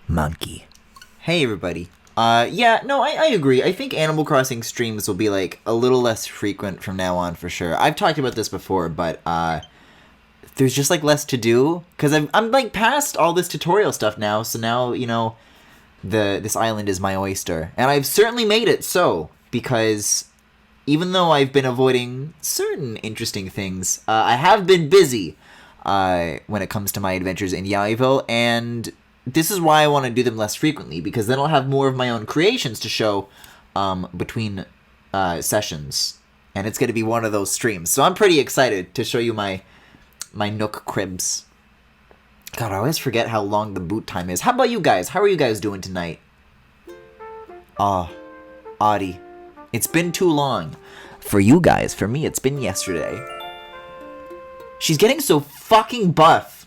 Monkey. Hey everybody. Yeah, no, I agree. I think Animal Crossing streams will be, like, a little less frequent from now on, for sure. I've talked about this before, but, there's just, like, less to do. Because I'm, like, past all this tutorial stuff now, so now, you know, this island is my oyster. And I've certainly made it so, because even though I've been avoiding certain interesting things, I have been busy, when it comes to my adventures in Yowieville, and this is why I want to do them less frequently, because then I'll have more of my own creations to show between sessions. And it's going to be one of those streams. So I'm pretty excited to show you my Nook cribs. God, I always forget how long the boot time is. How about you guys? How are you guys doing tonight? Audie. It's been too long. For you guys, for me, it's been yesterday. She's getting so fucking buff.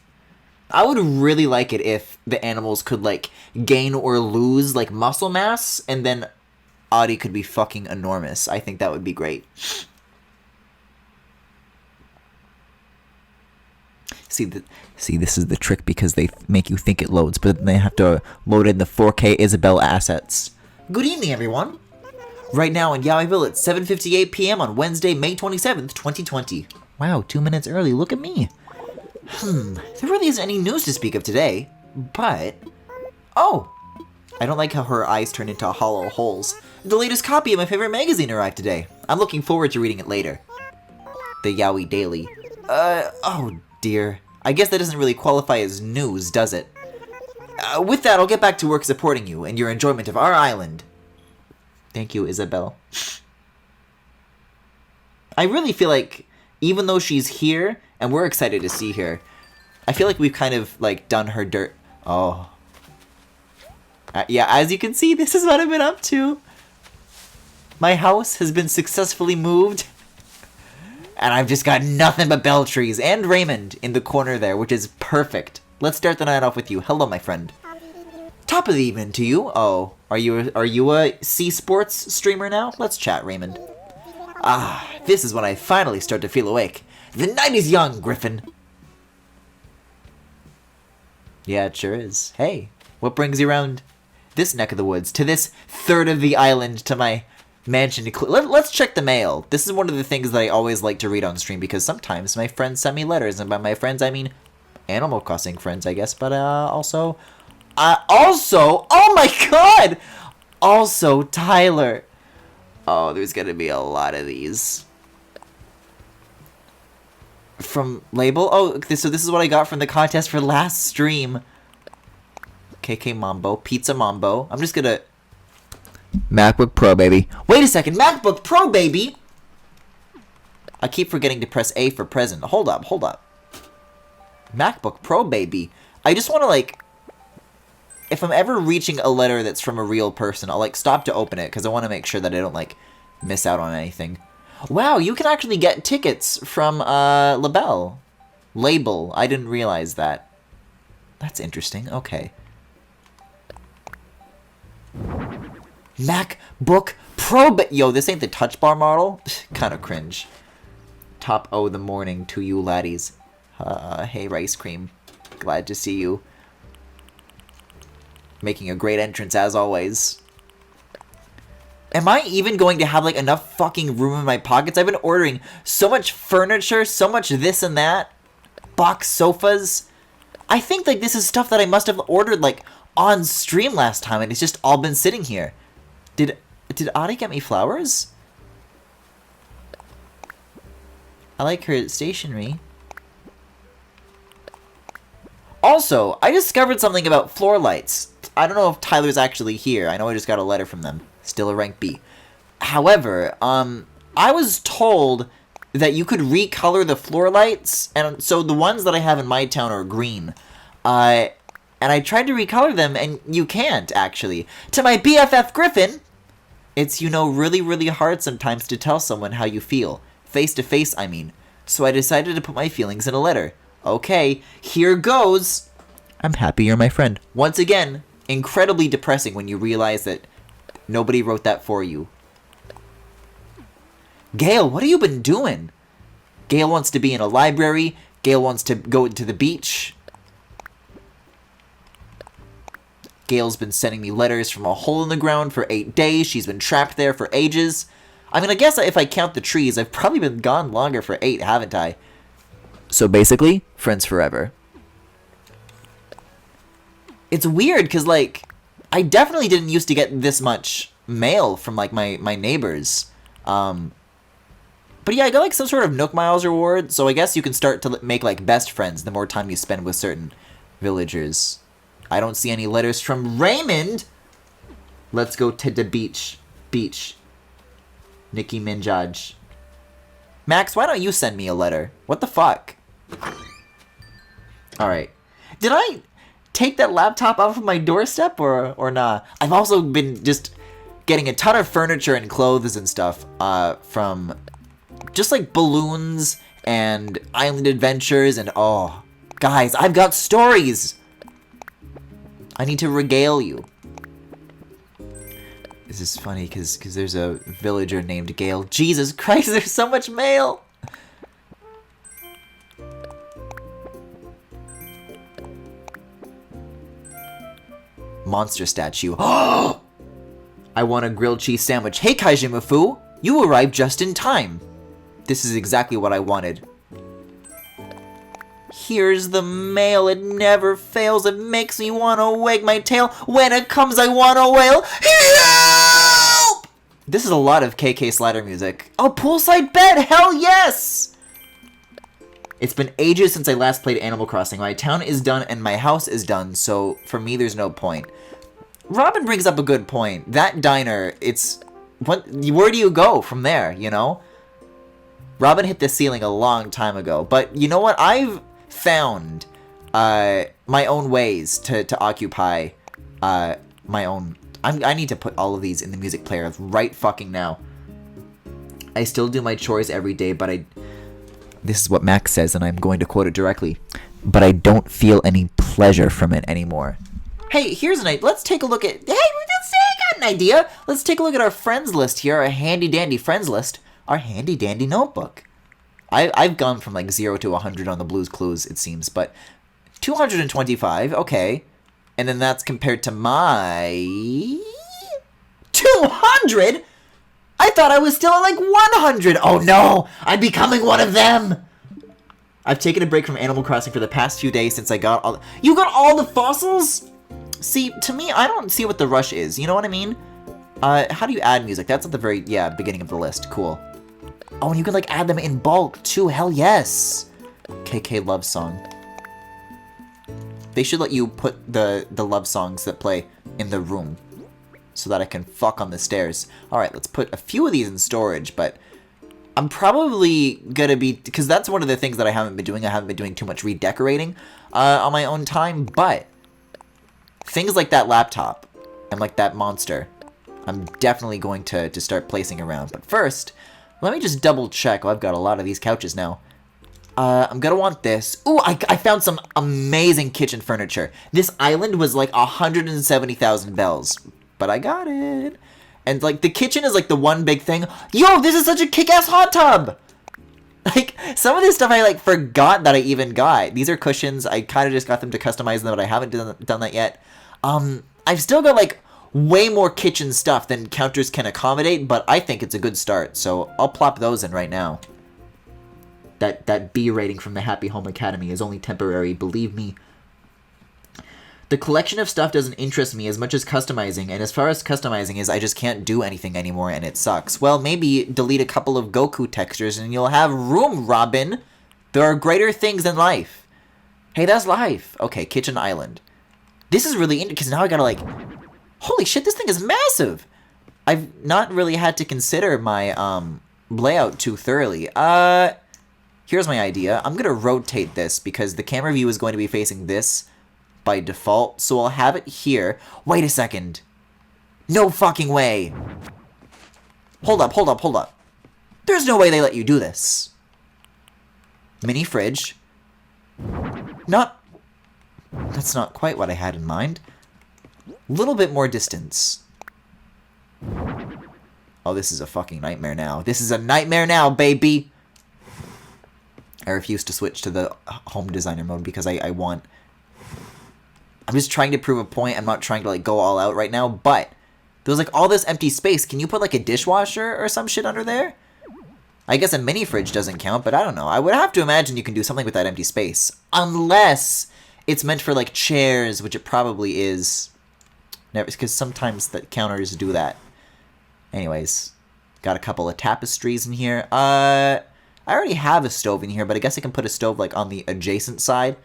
I would really like it if the animals could, like, gain or lose, like, muscle mass, and then Audie could be fucking enormous. I think that would be great. See, this is the trick, because they make you think it loads, but then they have to load in the 4K Isabelle assets. Good evening, everyone. Right now in Yowieville, it's 7:58 p.m. on Wednesday, May 27th, 2020. Wow, 2 minutes early. Look at me. There really isn't any news to speak of today, but... Oh! I don't like how her eyes turn into hollow holes. The latest copy of my favorite magazine arrived today. I'm looking forward to reading it later. The Yowie Daily. Oh dear. I guess that doesn't really qualify as news, does it? With that, I'll get back to work supporting you and your enjoyment of our island. Thank you, Isabelle. I really feel like, even though she's here, and we're excited to see her, I feel like we've kind of, like, done her dirt. Oh. Yeah, as you can see, this is what I've been up to. My house has been successfully moved. And I've just got nothing but bell trees. And Raymond in the corner there, which is perfect. Let's start the night off with you. Hello, my friend. Top of the evening to you. Oh, are you a Sea Sports streamer now? Let's chat, Raymond. This is when I finally start to feel awake. The night is young, Griffin. Yeah, it sure is. Hey, what brings you around this neck of the woods, to this third of the island, to my mansion? Let's check the mail. This is one of the things that I always like to read on stream, because sometimes my friends send me letters, and by my friends I mean Animal Crossing friends, I guess, but also, oh my god! Also, Tyler. Oh, there's gonna be a lot of these. From Label? Oh, so this is what I got from the contest for last stream. KK Mambo. Pizza Mambo. I'm just gonna... MacBook Pro, baby. Wait a second. MacBook Pro, baby! I keep forgetting to press A for present. Hold up. MacBook Pro, baby. I just want to, like... If I'm ever reaching a letter that's from a real person, I'll, like, stop to open it, because I want to make sure that I don't, like, miss out on anything. Wow, you can actually get tickets from, Label. I didn't realize that. That's interesting. Okay. MacBook Pro, but yo, this ain't the touch bar model? Kind of cringe. Top O the morning to you laddies. Hey, Rice Cream. Glad to see you. Making a great entrance as always. Am I even going to have, like, enough fucking room in my pockets? I've been ordering so much furniture, so much this and that. Box sofas. I think, like, this is stuff that I must have ordered, like, on stream last time, and it's just all been sitting here. Did Audie get me flowers? I like her stationery. Also, I discovered something about floor lights. I don't know if Tyler's actually here. I know I just got a letter from them. Still a rank B. However, I was told that you could recolor the floor lights, and so the ones that I have in my town are green. And I tried to recolor them, and you can't, actually. To my BFF Griffin, it's, you know, really, really hard sometimes to tell someone how you feel. Face to face, I mean. So I decided to put my feelings in a letter. Okay, here goes. I'm happy you're my friend. Once again, incredibly depressing when you realize that nobody wrote that for you. Gail, what have you been doing? Gail wants to be in a library. Gail wants to go to the beach. Gail's been sending me letters from a hole in the ground for 8 days. She's been trapped there for ages. I mean, I guess if I count the trees, I've probably been gone longer for 8, haven't I? So basically, friends forever. It's weird, because, like, I definitely didn't used to get this much mail from, like, my neighbors. But yeah, I got, like, some sort of Nook Miles reward, so I guess you can start to make, like, best friends the more time you spend with certain villagers. I don't see any letters from Raymond! Let's go to the beach. Beach. Nicki Minaj. Max, why don't you send me a letter? What the fuck? Alright. Did I take that laptop off of my doorstep or nah? I've also been just getting a ton of furniture and clothes and stuff from just like balloons and island adventures and oh, guys, I've got stories! I need to regale you. This is funny because there's a villager named Gale. Jesus Christ, there's so much mail! Monster statue. I want a grilled cheese sandwich. Hey, Kaijimafu! You arrived just in time. This is exactly what I wanted. Here's the mail. It never fails. It makes me want to wag my tail. When it comes, I want to wail. Help! This is a lot of KK Slider music. Oh, poolside bed! Hell yes! It's been ages since I last played Animal Crossing. My town is done and my house is done, so for me, there's no point. Robin brings up a good point. That diner, it's... where do you go from there, you know? Robin hit the ceiling a long time ago, but you know what? I've found my own ways to occupy my own... I need to put all of these in the music player right fucking now. I still do my chores every day, but I... This is what Max says, and I'm going to quote it directly. But I don't feel any pleasure from it anymore. Hey, here's an idea. Let's take a look at... Hey, I got an idea. Let's take a look at our friends list here, our handy-dandy friends list. Our handy-dandy notebook. I've gone from like 0 to 100 on the Blues Clues, it seems, but 225, okay. And then that's compared to my... 200?! I thought I was still at like 100! Oh no! I'm becoming one of them! I've taken a break from Animal Crossing for the past few days since I got all... You got all the fossils?! See, to me, I don't see what the rush is, you know what I mean? How do you add music? That's at the very, beginning of the list. Cool. Oh, and you can, like, add them in bulk, too. Hell yes! KK Love Song. They should let you put the love songs that play in the room so that I can fuck on the stairs. Alright, let's put a few of these in storage, but I'm probably gonna be... Because that's one of the things that I haven't been doing. I haven't been doing too much redecorating on my own time, but things like that laptop and like that monster, I'm definitely going to start placing around. But first, let me just double check. Oh, I've got a lot of these couches now. I'm gonna want this. Ooh, I found some amazing kitchen furniture. This island was like 170,000 bells, but I got it. And like the kitchen is like the one big thing. Yo, this is such a kick-ass hot tub! Like, some of this stuff I like forgot that I even got. These are cushions. I kind of just got them to customize them, but I haven't done that yet. I've still got like way more kitchen stuff than counters can accommodate, but I think it's a good start, so I'll plop those in right now. That B rating from the Happy Home Academy is only temporary, believe me. The collection of stuff doesn't interest me as much as customizing, and as far as customizing is, I just can't do anything anymore, and it sucks. Well, maybe delete a couple of Goku textures and you'll have room, Robin! There are greater things in life. Hey, that's life. Okay, kitchen island. This is really interesting, because now I gotta like... Holy shit, this thing is massive! I've not really had to consider my, layout too thoroughly. Here's my idea. I'm gonna rotate this, because the camera view is going to be facing this by default, so I'll have it here. Wait a second. No fucking way. Hold up. There's no way they let you do this. Mini fridge. That's not quite what I had in mind. Little bit more distance. Oh, this is a fucking nightmare now. This is a nightmare now, baby! I refuse to switch to the home designer mode because I want I'm just trying to prove a point. I'm not trying to, like, go all out right now, but there's, like, all this empty space. Can you put, like, a dishwasher or some shit under there? I guess a mini fridge doesn't count, but I don't know. I would have to imagine you can do something with that empty space. Unless it's meant for, like, chairs, which it probably is. Never, because sometimes the counters do that. Anyways, got a couple of tapestries in here. I already have a stove in here, but I guess I can put a stove, like, on the adjacent side.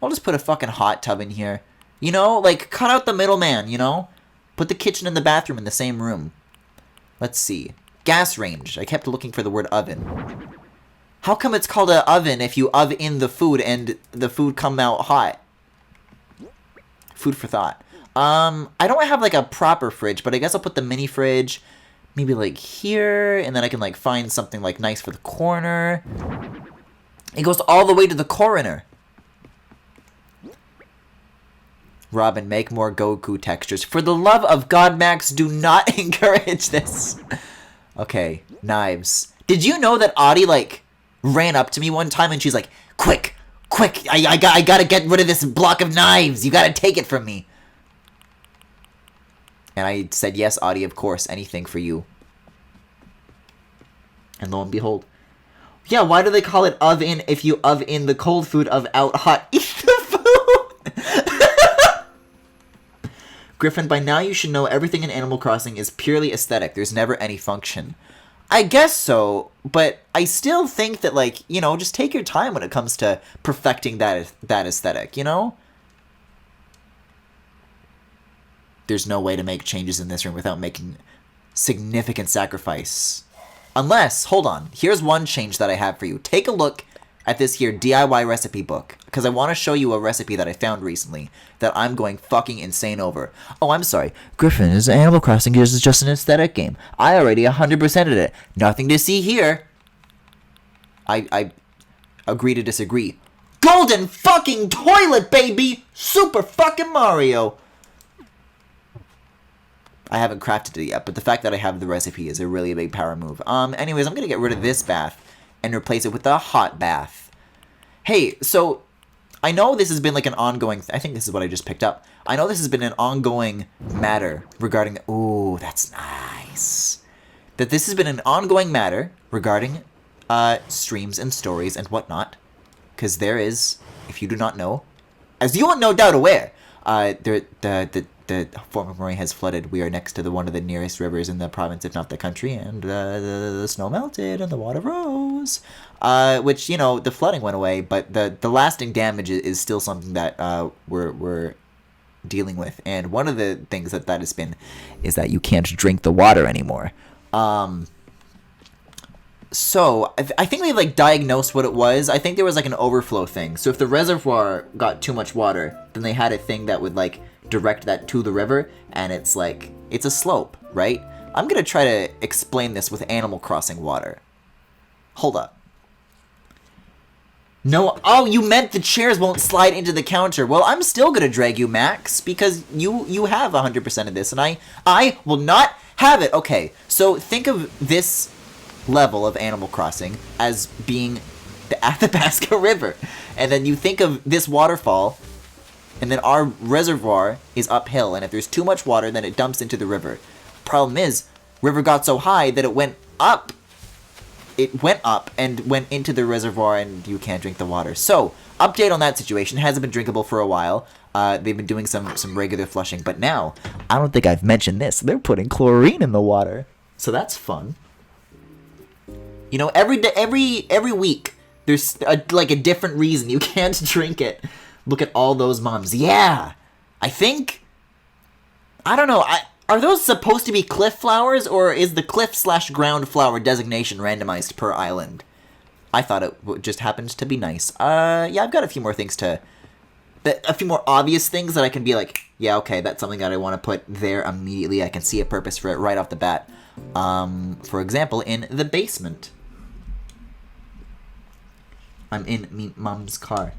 I'll just put a fucking hot tub in here. You know, like, cut out the middleman, you know? Put the kitchen and the bathroom in the same room. Let's see. Gas range. I kept looking for the word oven. How come it's called an oven if you oven the food and the food come out hot? Food for thought. I don't have, like, a proper fridge, but I guess I'll put the mini fridge maybe, like, here, and then I can, like, find something, like, nice for the corner. It goes all the way to the coroner. Robin, make more Goku textures. For the love of God, Max, do not encourage this. Okay, knives. Did you know that Audie, like, ran up to me one time and she's like, quick, I gotta get rid of this block of knives. You gotta take it from me. And I said, yes, Audie, of course, anything for you. And lo and behold. Yeah, why do they call it oven if you oven the cold food of out hot? Eat the food! Griffin, by now you should know everything in Animal Crossing is purely aesthetic. There's never any function. I guess so, but I still think that, like, you know, just take your time when it comes to perfecting that aesthetic, you know? There's no way to make changes in this room without making significant sacrifice. Unless, hold on, here's one change that I have for you. Take a look at this here DIY recipe book, because I want to show you a recipe that I found recently that I'm going fucking insane over. Oh, I'm sorry. Griffin, is Animal Crossing is just an aesthetic game. I already 100%ed it. Nothing to see here. I agree to disagree. Golden fucking toilet, baby! Super fucking Mario! I haven't crafted it yet, but the fact that I have the recipe is a really big power move. Anyways, I'm gonna get rid of this bath and replace it with a hot bath. Hey, so I know this has been like an ongoing... I think this is what I just picked up. I know this has been an ongoing matter regarding... Ooh, that's nice. That this has been an ongoing matter regarding streams and stories and whatnot. Because there is, if you do not know, as you are no doubt aware, the former Murray has flooded. We are next to one of the nearest rivers in the province, if not the country, and the snow melted and the water rose. Which, you know, the flooding went away, but the lasting damage is still something that we're dealing with. And one of the things that has been is that you can't drink the water anymore. So, I think they, like, diagnosed what it was. I think there was, like, an overflow thing. So if the reservoir got too much water, then they had a thing that would, like, direct that to the river, and it's, like, it's a slope, right? I'm gonna try to explain this with Animal Crossing water. Hold up. No, oh, you meant the chairs won't slide into the counter. Well, I'm still gonna drag you, Max, because you have 100% of this, and I will not have it. Okay, so think of this level of Animal Crossing as being the Athabasca River, and then you think of this waterfall, and then our reservoir is uphill, and if there's too much water, then it dumps into the river. Problem is, river got so high that it went up. It went up and went into the reservoir, and you can't drink the water. So, update on that situation. It hasn't been drinkable for a while. They've been doing some regular flushing, but now, I don't think I've mentioned this. They're putting chlorine in the water. So that's fun. You know, every week, there's like a different reason you can't drink it. Look at all those moms. Yeah! I think... I don't know. Are those supposed to be cliff flowers, or is the cliff/ground flower designation randomized per island? I thought it just happened to be nice. Yeah, I've got a few more things a few more obvious things that I can be like, yeah, okay, that's something that I want to put there immediately. I can see a purpose for it right off the bat. For example, in the basement. I'm in me mom's car.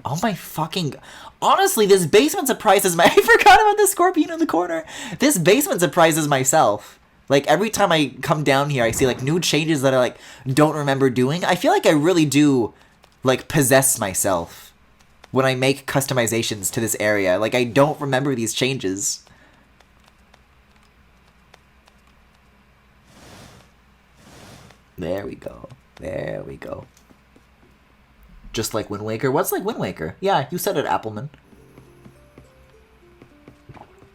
Oh my fucking... Honestly, this basement surprises I forgot about the scorpion in the corner. This basement surprises myself. Like, every time I come down here, I see, like, new changes that I, like, don't remember doing. I feel like I really do, like, possess myself. when I make customizations to this area. Like, I don't remember these changes. There we go. There we go. Just like Wind Waker. What's like Wind Waker? Yeah, you said it, Appleman.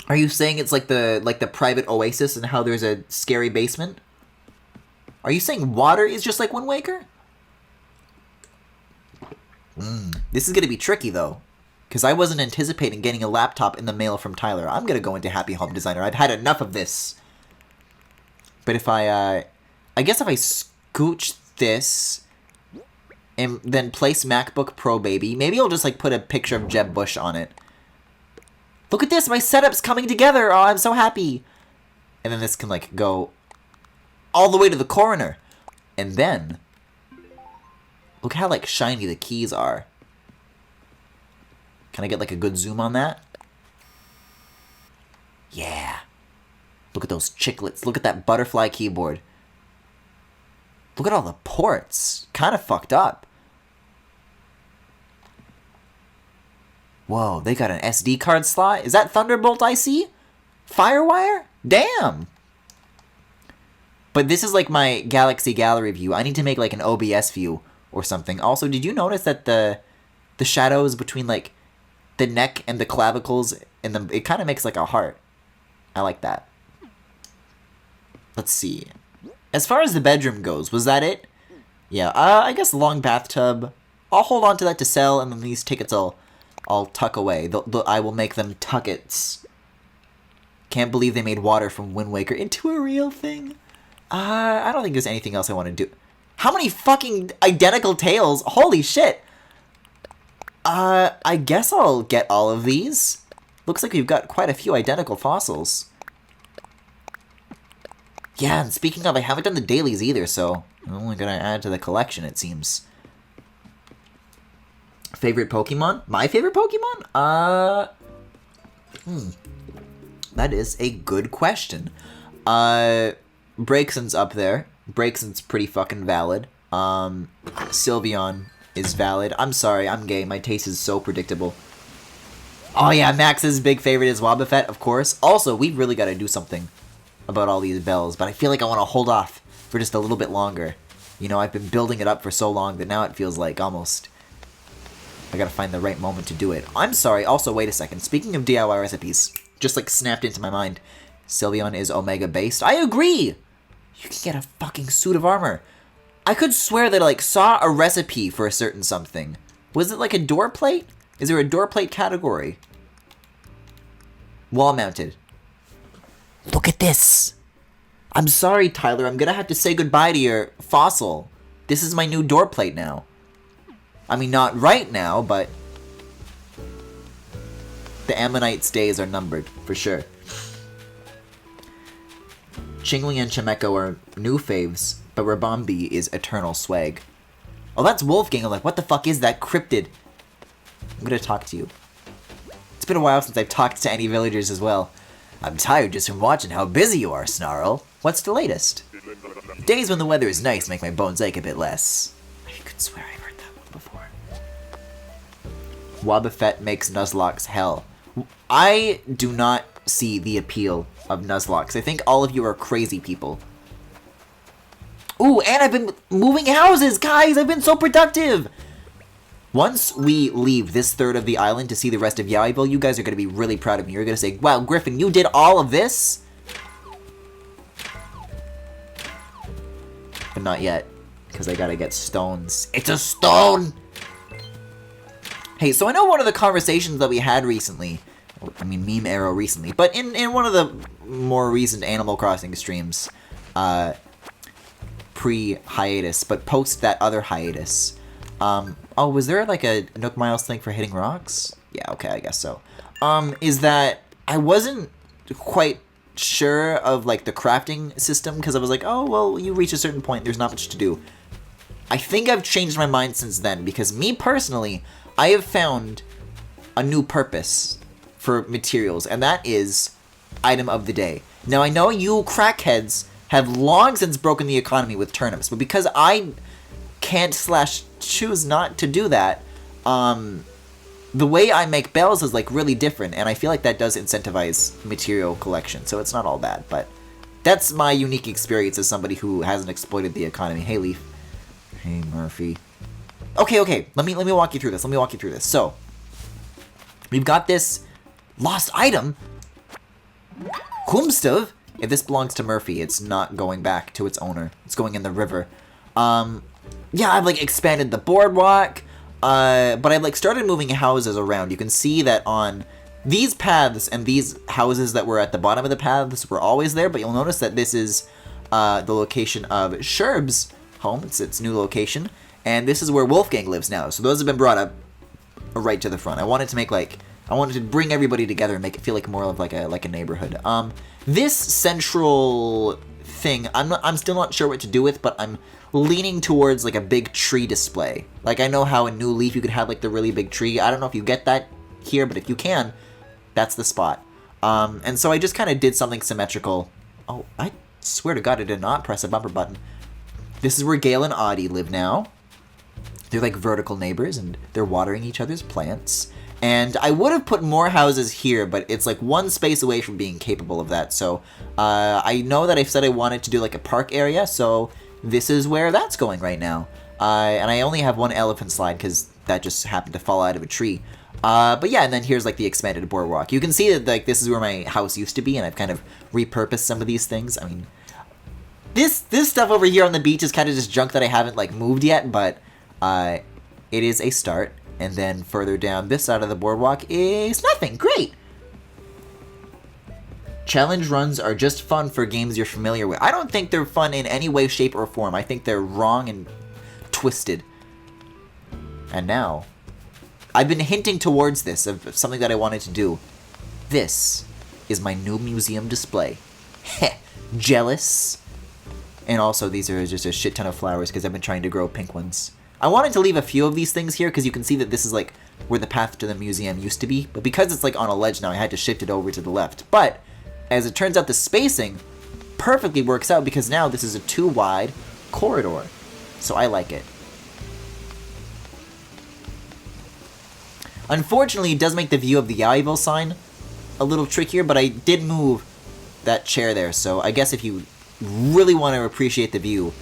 Are you saying it's like the private oasis and how there's a scary basement? Are you saying water is just like Wind Waker? This is gonna be tricky though, because I wasn't anticipating getting a laptop in the mail from Tyler. I'm gonna go into Happy Home Designer. I've had enough of this. But if I guess if I scooch this and then place MacBook Pro baby, maybe I'll just like put a picture of Jeb Bush on it. Look at this, my setup's coming together. Oh, I'm so happy. And then this can like go all the way to the corner. And then look how like shiny the keys are. Can I get like a good zoom on that? Yeah. Look at those chiclets. Look at that butterfly keyboard. Look at all the ports. Kind of fucked up. Whoa, they got an SD card slot? Is that Thunderbolt IC? Firewire? Damn! But this is like my Galaxy Gallery view. I need to make like an OBS view or something. Also, did you notice that the shadows between like the neck and the clavicles and it kind of makes like a heart? I like that. Let's see. As far as the bedroom goes, was that it? Yeah, I guess long bathtub. I'll hold on to that to sell, and then these tickets I'll tuck away. I will make them tuckets. Can't believe they made water from Wind Waker into a real thing. I don't think there's anything else I want to do. How many fucking identical tails? Holy shit! I guess I'll get all of these. Looks like we've got quite a few identical fossils. Yeah, and speaking of, I haven't done the dailies either, so I'm only gonna add to the collection, it seems. Favorite Pokemon? My favorite Pokemon? That is a good question. Braixen's up there. Braixen's pretty fucking valid. Sylveon is valid. I'm sorry, I'm gay. My taste is so predictable. Oh yeah, Max's big favorite is Wobbuffet, of course. Also, we've really got to do something about all these bells, but I feel like I want to hold off for just a little bit longer. You know, I've been building it up for so long that now it feels like almost I gotta find the right moment to do it. I'm sorry, also, wait a second. Speaking of DIY recipes, just like snapped into my mind, Sylveon is Omega based. I agree! You can get a fucking suit of armor. I could swear that I like saw a recipe for a certain something. Was it like a door plate? Is there a door plate category? Wall mounted. Look at this! I'm sorry, Tyler. I'm gonna have to say goodbye to your fossil. This is my new door plate now. I mean, not right now, but the Ammonite's days are numbered, for sure. Chingling and Chimecho are new faves, but Rabombi is eternal swag. Oh, that's Wolfgang. I'm like, what the fuck is that cryptid? I'm gonna talk to you. It's been a while since I've talked to any villagers as well. I'm tired just from watching how busy you are, Snarl. What's the latest? Days when the weather is nice make my bones ache a bit less. I could swear I've heard that one before. Wobbuffet makes Nuzlocke hell. I do not see the appeal of Nuzlocke. I think all of you are crazy people. Ooh, and I've been moving houses, guys! I've been so productive! Once we leave this third of the island to see the rest of Yowiville, you guys are going to be really proud of me. You're going to say, wow, Griffin, you did all of this? But not yet, because I got to get stones. It's a stone! Hey, so I know one of the conversations that we had recently, I mean, Meme Arrow recently, but in one of the more recent Animal Crossing streams, pre-hiatus, but post that other hiatus, oh, was there like a Nook Miles thing for hitting rocks? Yeah, okay, I guess so. Is that I wasn't quite sure of like the crafting system because I was like, oh, well, you reach a certain point, there's not much to do. I think I've changed my mind since then because me personally, I have found a new purpose for materials, and that is item of the day. Now, I know you crackheads have long since broken the economy with turnips, but because I can't / choose not to do that, the way I make bells is like really different, and I feel like that does incentivize material collection, so it's not all bad, but that's my unique experience as somebody who hasn't exploited the economy. Hey, Leaf. Hey, Murphy. Okay, let me walk you through this. So, we've got this lost item. Kumstov. If this belongs to Murphy, it's not going back to its owner. It's going in the river. Yeah, I've like expanded the boardwalk, but I've like started moving houses around. You can see that on these paths and these houses that were at the bottom of the paths were always there, but you'll notice that this is the location of Sherb's home. It's its new location, and this is where Wolfgang lives now. So those have been brought up right to the front. I wanted to bring everybody together and make it feel like more of like a neighborhood. This central thing, I'm still not sure what to do with, but I'm leaning towards like a big tree display. Like I know how in New Leaf you could have like the really big tree. I don't know if you get that here, but if you can, that's the spot. And so I just kind of did something symmetrical. Oh, I swear to God, I did not press a bumper button. This is where Gale and Audie live now. They're like vertical neighbors, and they're watering each other's plants. And I would have put more houses here, but it's like one space away from being capable of that. So I know that I said I wanted to do like a park area, so this is where that's going right now. And I only have one elephant slide because that just happened to fall out of a tree. But yeah, and then here's like the expanded boardwalk. You can see that like this is where my house used to be, and I've kind of repurposed some of these things. I mean, this stuff over here on the beach is kind of just junk that I haven't like moved yet, but it is a start. And then further down this side of the boardwalk is nothing. Great! Challenge runs are just fun for games you're familiar with. I don't think they're fun in any way, shape, or form. I think they're wrong and twisted. And now, I've been hinting towards this, of something that I wanted to do. This is my new museum display. Heh, jealous? And also, these are just a shit ton of flowers because I've been trying to grow pink ones. I wanted to leave a few of these things here because you can see that this is like where the path to the museum used to be. But because it's like on a ledge now, I had to shift it over to the left. But as it turns out, the spacing perfectly works out because now this is a 2-wide corridor. So I like it. Unfortunately, it does make the view of the Yayville sign a little trickier, but I did move that chair there. So I guess if you really want to appreciate the view,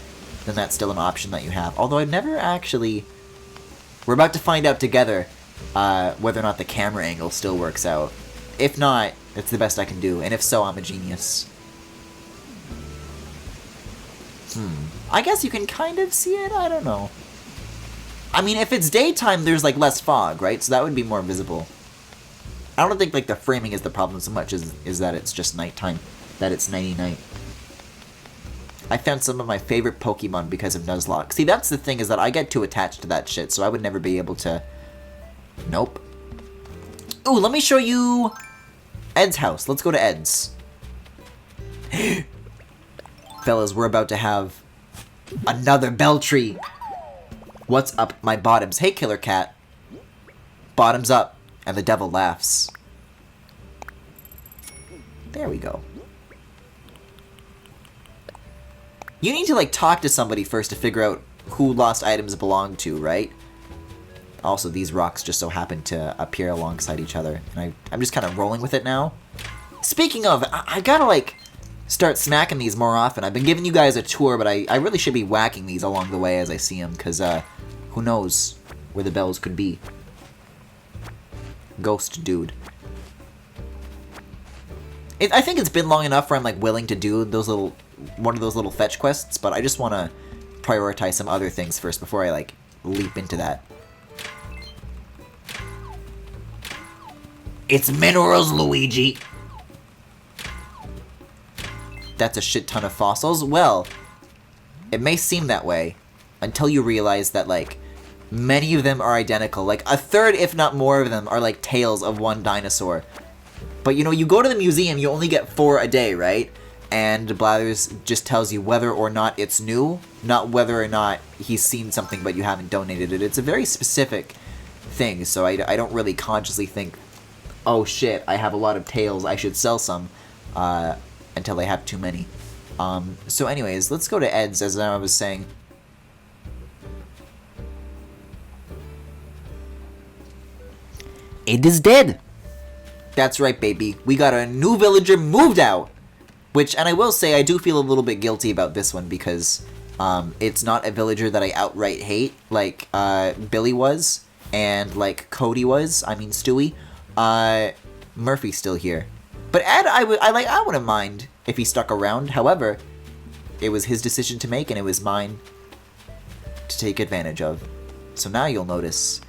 then that's still an option that you have. Although I've never actually... We're about to find out together whether or not the camera angle still works out. If not, it's the best I can do. And if so, I'm a genius. I guess you can kind of see it? I don't know. I mean, if it's daytime, there's like less fog, right? So that would be more visible. I don't think like the framing is the problem so much as that it's just nighttime. That it's nighty-night. I found some of my favorite Pokemon because of Nuzlocke. See, that's the thing, is that I get too attached to that shit, so I would never be able to... Nope. Ooh, let me show you Ed's house. Let's go to Ed's. Fellas, we're about to have another bell tree. What's up, my bottoms? Hey, Killer Cat. Bottoms up, and the devil laughs. There we go. You need to, like, talk to somebody first to figure out who lost items belong to, right? Also, these rocks just so happen to appear alongside each other. And I'm just kind of rolling with it now. Speaking of, I gotta, like, start smacking these more often. I've been giving you guys a tour, but I really should be whacking these along the way as I see them. Because, who knows where the bells could be. Ghost dude. I think it's been long enough where I'm, like, willing to do those little... one of those little fetch quests, but I just want to prioritize some other things first before I, like, leap into that. It's minerals, Luigi! That's a shit ton of fossils? Well, it may seem that way until you realize that, like, many of them are identical. Like, a third, if not more of them, are, like, tails of one dinosaur. But, you know, you go to the museum, you only get 4 a day, right? And Blathers just tells you whether or not it's new, not whether or not he's seen something but you haven't donated it. It's a very specific thing, so I don't really consciously think, oh shit, I have a lot of tails, I should sell some, until I have too many. So anyways, let's go to Ed's, as I was saying. It is dead. That's right, baby. We got a new villager moved out. Which, and I will say, I do feel a little bit guilty about this one because it's not a villager that I outright hate, like Billy was, and like Cody was. I mean Stewie. Murphy's still here, but Ed, I wouldn't mind if he stuck around. However, it was his decision to make, and it was mine to take advantage of. So now you'll notice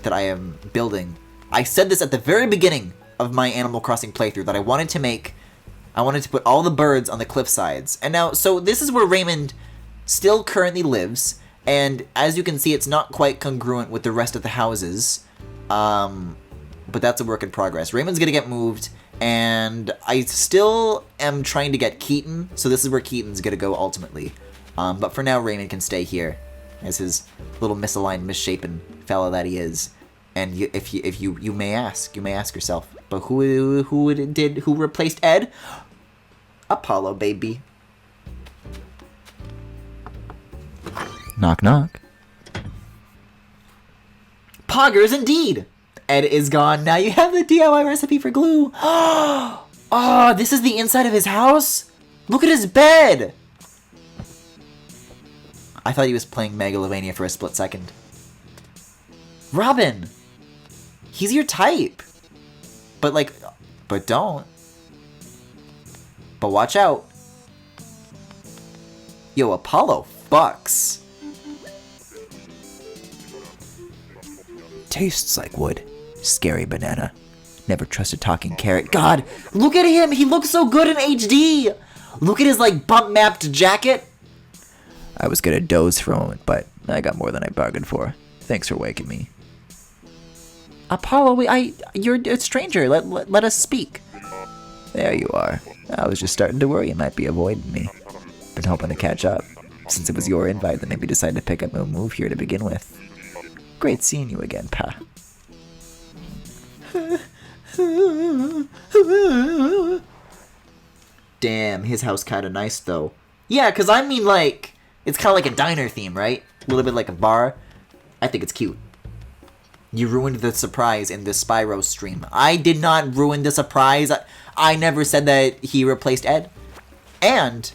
that I am building. I said this at the very beginning of my Animal Crossing playthrough that I wanted to put all the birds on the cliff sides. And now, so this is where Raymond still currently lives, and as you can see, it's not quite congruent with the rest of the houses. But that's a work in progress. Raymond's gonna get moved, and I still am trying to get Keaton, so this is where Keaton's gonna go ultimately. But for now, Raymond can stay here as his little misaligned, misshapen fella that he is. And you may ask yourself, but who replaced Ed? Apollo, baby. Knock knock. Poggers indeed. Ed is gone. Now you have the DIY recipe for glue. Oh, this is the inside of his house? Look at his bed. I thought he was playing Megalovania for a split second. Robin. He's your type. But don't. But watch out. Yo, Apollo fucks. Tastes like wood. Scary banana. Never trust a talking carrot. God, look at him. He looks so good in HD. Look at his, like, bump-mapped jacket. I was gonna doze for a moment, but I got more than I bargained for. Thanks for waking me. Apollo, you're a stranger. Let us speak. There you are. I was just starting to worry you might be avoiding me. Been hoping to catch up. Since it was your invite that made me decide to pick up a move here to begin with. Great seeing you again, pa. Damn, his house kinda nice though. Yeah, cause I mean like, it's kinda like a diner theme, right? A little bit like a bar. I think it's cute. You ruined the surprise in the Spyro stream. I did not ruin the surprise. I never said that he replaced Ed. And,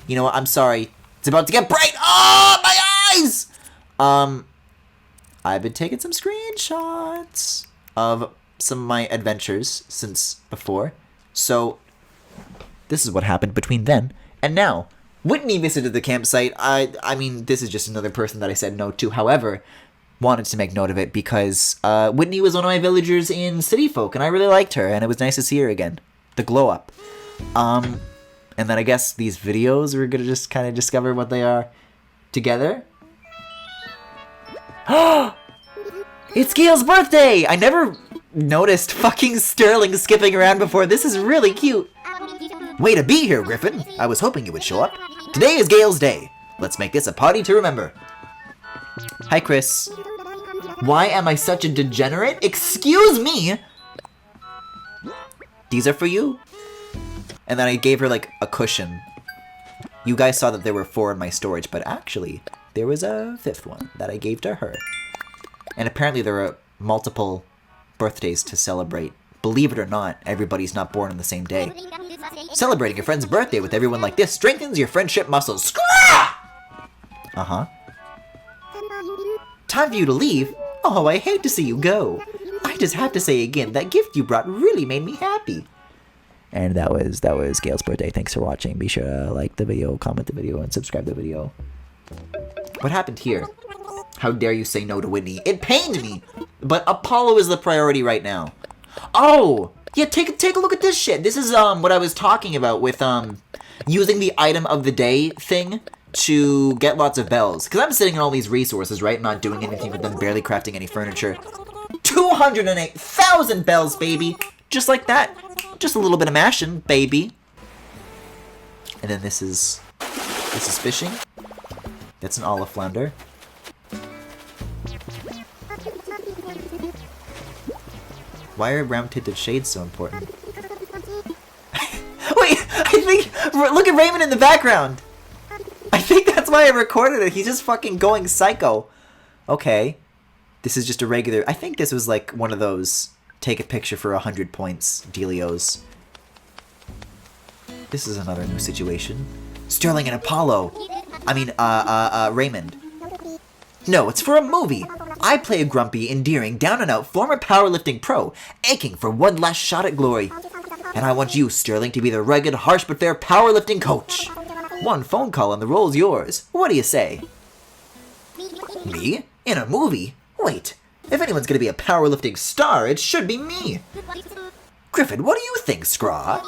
you know what, I'm sorry. It's about to get bright! Oh, my eyes! I've been taking some screenshots of some of my adventures since before. So, this is what happened between then and now. Whitney visited the campsite. I mean, this is just another person that I said no to. However, wanted to make note of it because Whitney was one of my villagers in City Folk, and I really liked her, and it was nice to see her again. The glow up. And then I guess these videos, we're gonna just kind of discover what they are together. It's Gail's birthday! I never noticed fucking Sterling skipping around before. This is really cute. Way to be here, Griffin. I was hoping you would show up. Today is Gail's day. Let's make this a party to remember. Hi, Chris. Why am I such a degenerate? Excuse me! These are for you. And then I gave her, like, a cushion. You guys saw that there were 4 in my storage, but actually, there was a 5th one that I gave to her. And apparently there are multiple birthdays to celebrate. Believe it or not, everybody's not born on the same day. Celebrating your friend's birthday with everyone like this strengthens your friendship muscles. Scrah! Uh-huh. Time for you to leave? Oh, I hate to see you go. I just have to say again, that gift you brought really made me happy. And that was Gail's birthday. Thanks for watching. Be sure to like the video, comment the video, and subscribe to the video. What happened here? How dare you say no to Whitney? It pained me! But Apollo is the priority right now. Oh! Yeah, take a look at this shit. This is what I was talking about with using the item of the day thing to get lots of bells. Because I'm sitting on all these resources, right? Not doing anything with them, barely crafting any furniture. 208,000 bells, baby! Just like that. Just a little bit of mashing, baby. And then this is fishing. That's an olive flounder. Why are round-tinted shades so important? Wait, I think... Look at Raymond in the background! I think that's why I recorded it. He's just fucking going psycho. Okay. This is just a regular... I think this was like one of those take a picture for 100 points dealios. This is another new situation. Sterling and Apollo. I mean, Raymond. No, it's for a movie. I play a grumpy, endearing, down-and-out former powerlifting pro, aching for one last shot at glory. And I want you, Sterling, to be the rugged, harsh but fair powerlifting coach. One phone call and the role's yours. What do you say? Me? In a movie? Wait, if anyone's gonna be a powerlifting star, it should be me. Griffin, what do you think, Scraw?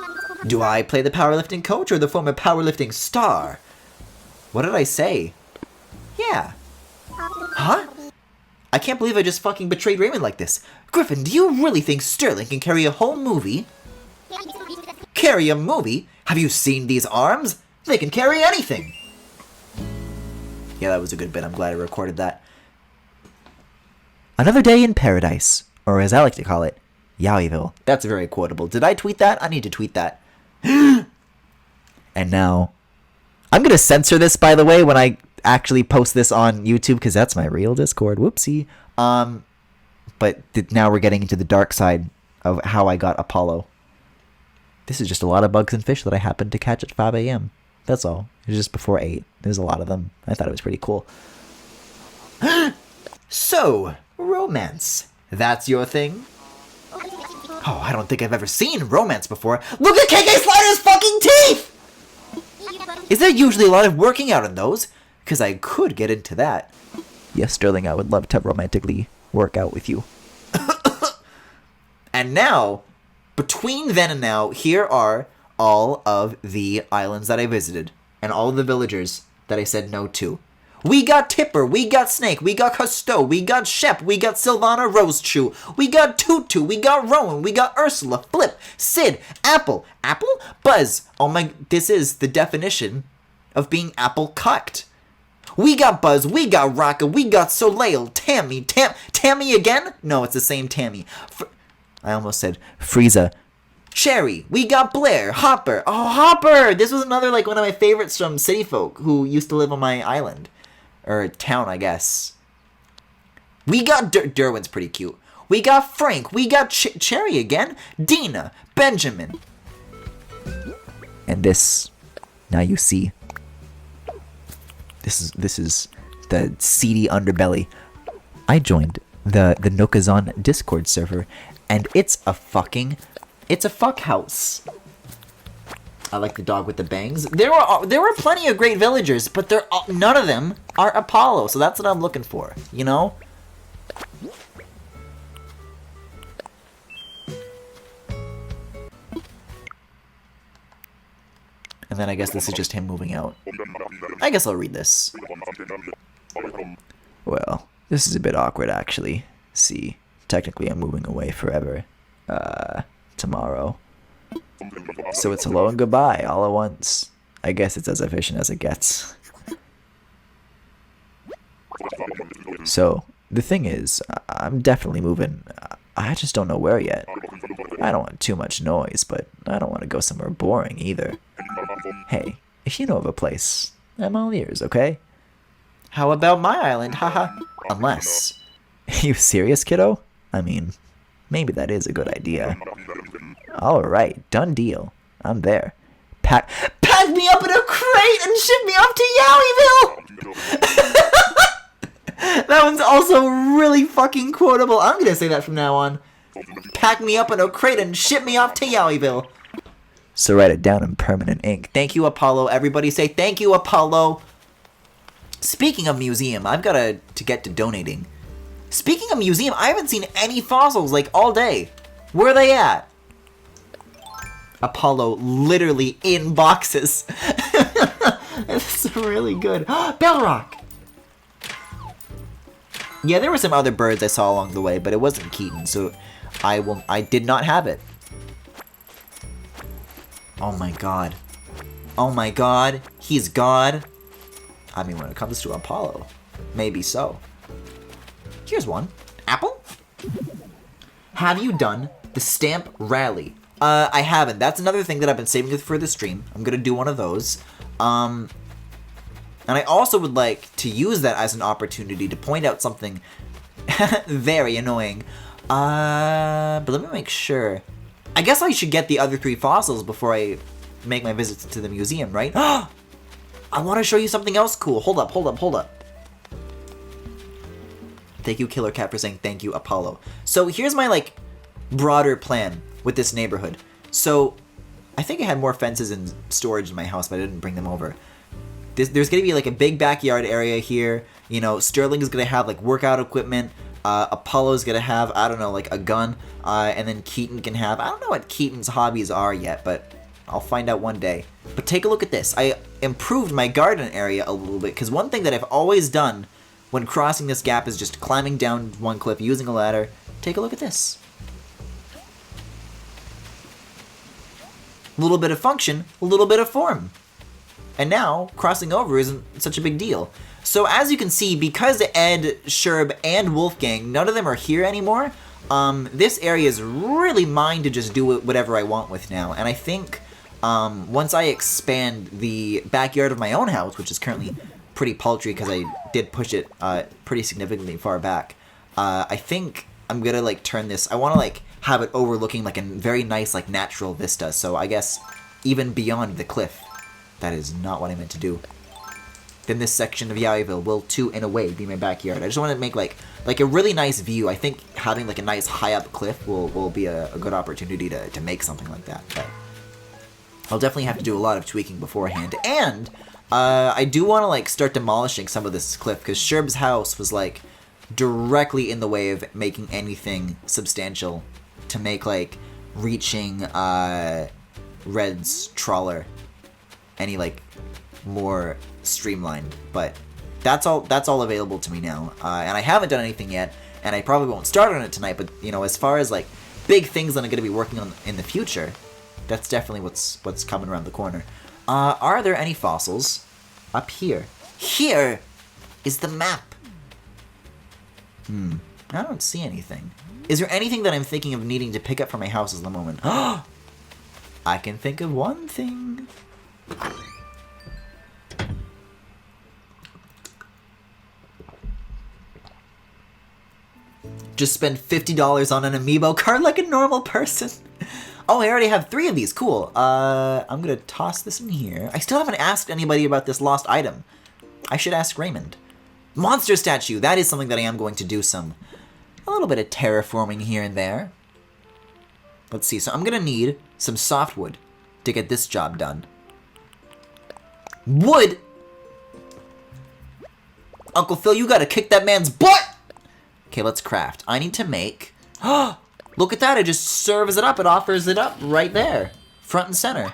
Do I play the powerlifting coach or the former powerlifting star? What did I say? Yeah. Huh? I can't believe I just fucking betrayed Raymond like this. Griffin, do you really think Sterling can carry a whole movie? Carry a movie? Have you seen these arms? They can carry anything. Yeah, that was a good bit. I'm glad I recorded that. Another day in paradise, or as I like to call it, Yowieville. That's very quotable. Did I tweet that? I need to tweet that. And now, I'm going to censor this, by the way, when I actually post this on YouTube, because that's my real Discord. Whoopsie. But now we're getting into the dark side of how I got Apollo. This is just a lot of bugs and fish that I happened to catch at 5 a.m. That's all. It was just before 8. There's a lot of them. I thought it was pretty cool. So, romance. That's your thing? Oh, I don't think I've ever seen romance before. Look at KK Slider's fucking teeth! Is there usually a lot of working out in those? Because I could get into that. Yes, Sterling, I would love to romantically work out with you. And now, between then and now, here are all of the islands that I visited. And all of the villagers that I said no to. We got Tipper, we got Snake, we got Cousteau, we got Shep, we got Sylvana Rosechew, we got Tutu, we got Rowan, we got Ursula, Flip, Sid, Apple, Buzz. Oh my, this is the definition of being apple cucked. We got Buzz, we got Rocka, we got Soleil, Tammy, Tammy again? No, it's the same Tammy. I almost said Frieza. Cherry, we got Blair, Hopper. Oh, Hopper! This was another, like, one of my favorites from City Folk who used to live on my island. Or town, I guess. We got Derwin's pretty cute. We got Frank. We got Cherry again. Dina. Benjamin. And this, now you see, this is the seedy underbelly. I joined the Nokazon Discord server, and it's a fuck house. I like the dog with the bangs. There were plenty of great villagers, but none of them are Apollo, so that's what I'm looking for, you know? And then I guess this is just him moving out. I guess I'll read this. Well, this is a bit awkward, actually. See, technically I'm moving away forever. Tomorrow. So it's hello and goodbye all at once. I guess it's as efficient as it gets. So, the thing is, I'm definitely moving. I just don't know where yet. I don't want too much noise, but I don't want to go somewhere boring either. Hey, if you know of a place, I'm all ears, okay? How about my island, haha? Unless... You serious, kiddo? I mean, maybe that is a good idea. Alright, done deal. I'm there. Pack me up in a crate and ship me off to Yowieville! That one's also really fucking quotable. I'm gonna say that from now on. Pack me up in a crate and ship me off to Yowieville. So write it down in permanent ink. Thank you, Apollo. Everybody say thank you, Apollo. Speaking of museum, I've got to get to donating. Speaking of museum, I haven't seen any fossils, like, all day. Where are they at? Apollo literally in boxes. It's really good. Bellrock! Yeah, there were some other birds I saw along the way, but it wasn't Keaton, so I did not have it. Oh my god. Oh my god. He's God. I mean, when it comes to Apollo, maybe so. Here's one. Apple? Have you done the stamp rally? I haven't. That's another thing that I've been saving for the stream. I'm gonna do one of those. And I also would like to use that as an opportunity to point out something Very annoying. But let me make sure. I guess I should get the other 3 fossils before I make my visits to the museum, right? I want to show you something else cool. Hold up. Thank you, Killer Cat, for saying thank you, Apollo. So here's my, like, broader plan with this neighborhood. So I think I had more fences and storage in my house, but I didn't bring them over. There's going to be, like, a big backyard area here. You know, Sterling is going to have, like, workout equipment. Apollo's going to have, I don't know, like, a gun. And then Keaton can have, I don't know what Keaton's hobbies are yet, but I'll find out one day. But take a look at this. I improved my garden area a little bit, because one thing that I've always done when crossing this gap is just climbing down one cliff using a ladder. Take a look at this. A little bit of function, a little bit of form. And now, crossing over isn't such a big deal. So as you can see, because Ed, Sherb, and Wolfgang, none of them are here anymore, this area is really mine to just do whatever I want with now. And I think once I expand the backyard of my own house, which is currently pretty paltry because I did push it pretty significantly far back, I think I'm gonna like turn this, I want to like have it overlooking like a very nice like natural vista. So I guess even beyond the cliff. That is not what I meant to do. Then this section of Yoweyville will too, in a way, be my backyard. I just want to make like a really nice view. I think having like a nice high up cliff will be a good opportunity to make something like that. But I'll definitely have to do a lot of tweaking beforehand. And I do want to like start demolishing some of this cliff, because Sherb's house was like directly in the way of making anything substantial to make like reaching Red's trawler any like more streamlined. But that's all available to me now, and I haven't done anything yet, and I probably won't start on it tonight. But you know, as far as like big things that I'm going to be working on in the future, that's definitely what's coming around the corner. Are there any fossils up here? Here is the map. I don't see anything. Is there anything that I'm thinking of needing to pick up for my house at the moment? I can think of one thing. Just spend $50 on an amiibo card like a normal person. Oh, I already have 3 of these. Cool. I'm gonna toss this in here. I still haven't asked anybody about this lost item. I should ask Raymond. Monster statue. That is something that I am going to do a little bit of terraforming here and there. Let's see. So I'm gonna need some softwood to get this job done. Wood? Uncle Phil, you gotta kick that man's butt! Okay, let's craft. I need to make... Look at that, it just serves it up. It offers it up right there. Front and center.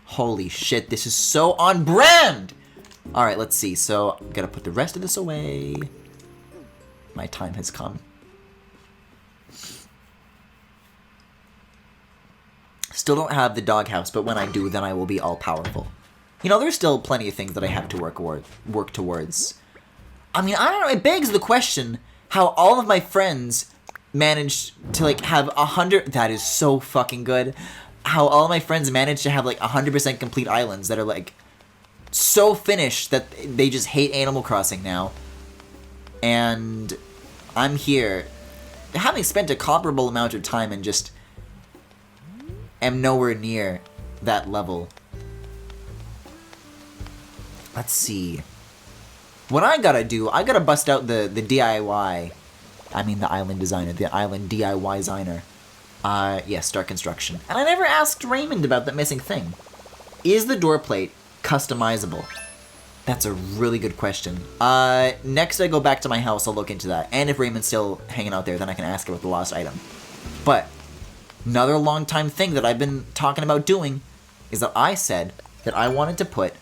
Holy shit, this is so on brand! Alright, let's see. So, I'm gonna put the rest of this away. My time has come. Still don't have the doghouse, but when I do, then I will be all-powerful. You know, there's still plenty of things that I have to work towards. I mean, I don't know, it begs the question how all of my friends managed to, like, have 100... That is so fucking good. How all of my friends managed to have, like, 100% complete islands that are, like, so finished that they just hate Animal Crossing now. And I'm here, having spent a comparable amount of time and just am nowhere near that level. Let's see. What I gotta do, I gotta bust out the DIY. I mean the island designer, the island DIY designer. Yeah, start construction. And I never asked Raymond about that missing thing. Is the door plate customizable? That's a really good question. Next I go back to my house, I'll look into that. And if Raymond's still hanging out there, then I can ask her about the lost item. But another long time thing that I've been talking about doing is that I said that I wanted to put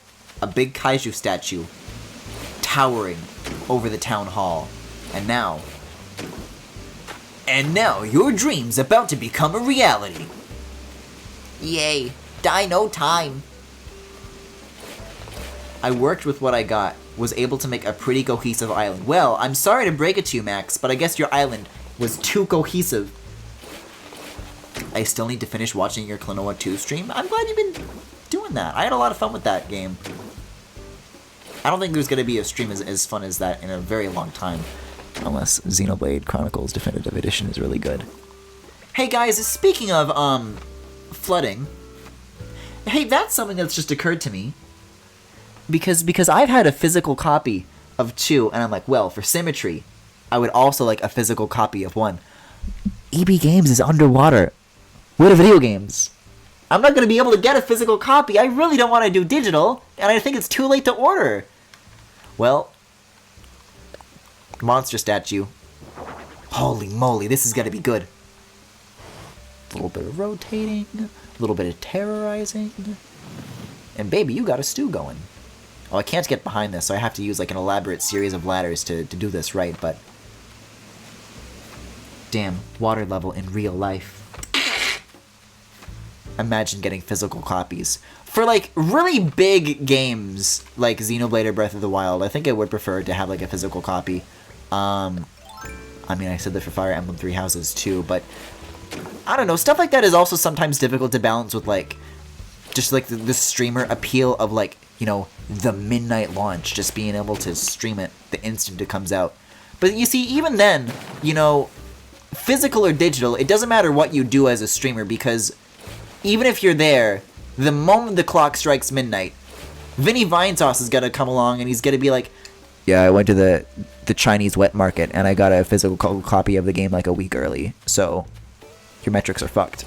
a big kaiju statue towering over the town hall. And now your dream's about to become a reality. Yay, dino time. I worked with what I got, was able to make a pretty cohesive island. Well, I'm sorry to break it to you, Max, but I guess your island was too cohesive. I still need to finish watching your Klonoa 2 stream. I'm glad you've been doing that. I had a lot of fun with that game. I don't think there's going to be a stream as fun as that in a very long time. Unless Xenoblade Chronicles Definitive Edition is really good. Hey guys, speaking of, flooding. Hey, that's something that's just occurred to me. Because I've had a physical copy of 2, and I'm like, well, for symmetry, I would also like a physical copy of 1. EB Games is underwater. What are video games? I'm not going to be able to get a physical copy. I really don't want to do digital, and I think it's too late to order. Well, monster statue. Holy moly, this is going to be good. A little bit of rotating, a little bit of terrorizing. And baby, you got a stew going. Oh, I can't get behind this, so I have to use like an elaborate series of ladders to do this right, but... Damn, water level in real life. Imagine getting physical copies. For like really big games like Xenoblade or Breath of the Wild, I think I would prefer to have like a physical copy. I mean, I said that for Fire Emblem Three Houses too, but I don't know, stuff like that is also sometimes difficult to balance with like just like the streamer appeal of like, you know, the midnight launch, just being able to stream it the instant it comes out. But you see, even then, you know, physical or digital, it doesn't matter what you do as a streamer, because even if you're there, the moment the clock strikes midnight, Vinny Vinesauce is gonna come along and he's gonna be like, yeah, I went to the Chinese wet market and I got a physical copy of the game like a week early, so your metrics are fucked.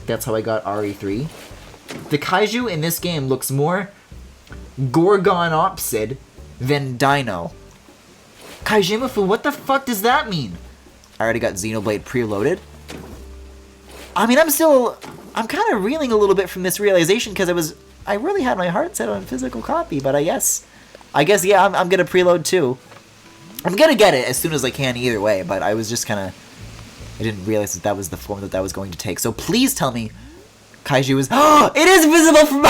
That's how I got RE3. The kaiju in this game looks more Gorgonopsid than Dino. Kaijimafu, what the fuck does that mean? I already got Xenoblade preloaded. I mean, I'm kind of reeling a little bit from this realization, because I really had my heart set on a physical copy, but I guess, yeah, I'm gonna preload too. I'm gonna get it as soon as I can either way, but I was just kind of, I didn't realize that was the form that was going to take. So please tell me Kaiju is, oh, it is visible from,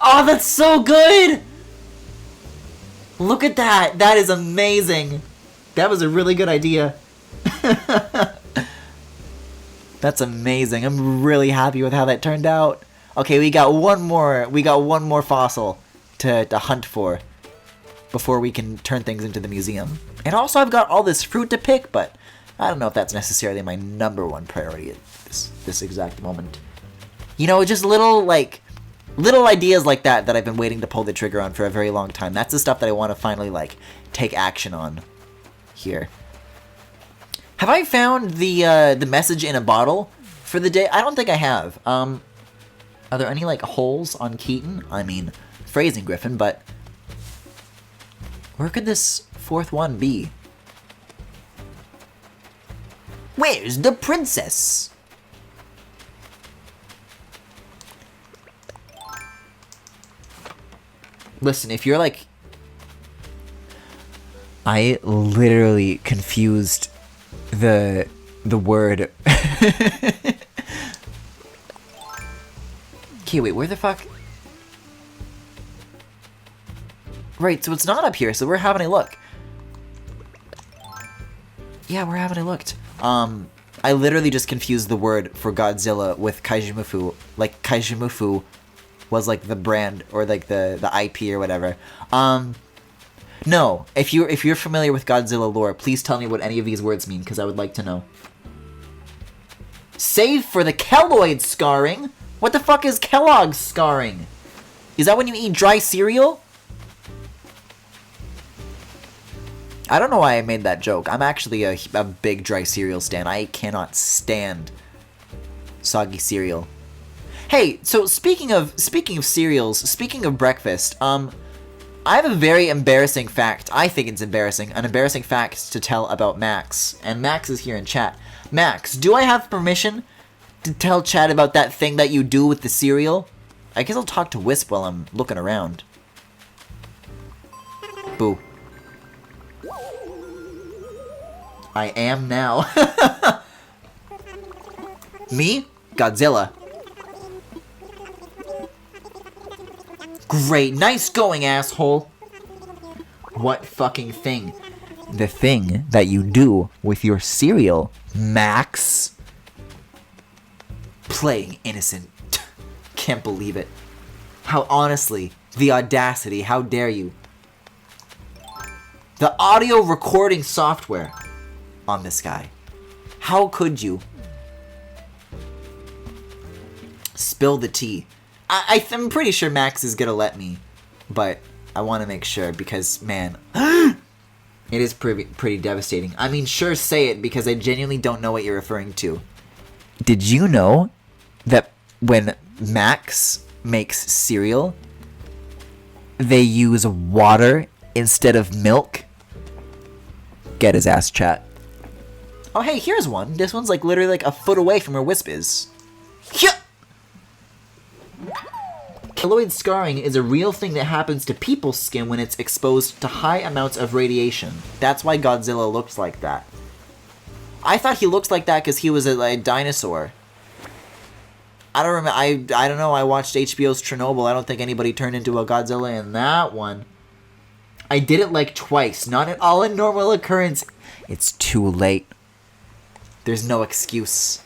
oh, that's so good! Look at that, that is amazing. That was a really good idea. That's amazing. I'm really happy with how that turned out. Okay, we got one more fossil to hunt for before we can turn things into the museum. And also I've got all this fruit to pick, but I don't know if that's necessarily my #1 priority at this exact moment. You know, just little ideas like that I've been waiting to pull the trigger on for a very long time. That's the stuff that I want to finally like take action on here. Have I found the message in a bottle for the day? I don't think I have. Are there any like holes on Keaton? I mean, phrasing, Griffin, but where could this 4th one be? Where's the princess? Listen, if you're like... I literally confused the word. Okay, wait, where the fuck? Right, so it's not up here, so we're having a look. Yeah, we're having a look. I literally just confused the word for Godzilla with Kaijimafu. Like, Kaijimafu was like the brand, or like the IP or whatever. No, if you're familiar with Godzilla lore, please tell me what any of these words mean, because I would like to know. Save for the keloid scarring? What the fuck is Kellogg's scarring? Is that when you eat dry cereal? I don't know why I made that joke. I'm actually a big dry cereal stan. I cannot stand soggy cereal. Hey, so speaking of cereals, speaking of breakfast, I have a very embarrassing fact. I think it's embarrassing. An embarrassing fact to tell about Max. And Max is here in chat. Max, do I have permission to tell chat about that thing that you do with the cereal? I guess I'll talk to Wisp while I'm looking around. Boo. I am now. Me? Godzilla. Great, nice going, asshole. What fucking thing? The thing that you do with your cereal, Max. Playing innocent. Can't believe it. How honestly, the audacity, how dare you. The audio recording software on this guy. How could you? Spill the tea. I'm pretty sure Max is gonna let me, but I want to make sure because, man, it is pretty devastating. I mean, sure, say it because I genuinely don't know what you're referring to. Did you know that when Max makes cereal, they use water instead of milk? Get his ass, chat. Oh, hey, here's one. This one's like literally like a foot away from where Wisp is. Yeah! Keloid scarring is a real thing that happens to people's skin when it's exposed to high amounts of radiation. That's why Godzilla looks like that. I thought he looks like that because he was a dinosaur. I don't remember. I don't know. I watched HBO's Chernobyl. I don't think anybody turned into a Godzilla in that one. I did it like twice. Not at all a normal occurrence. It's too late. There's no excuse.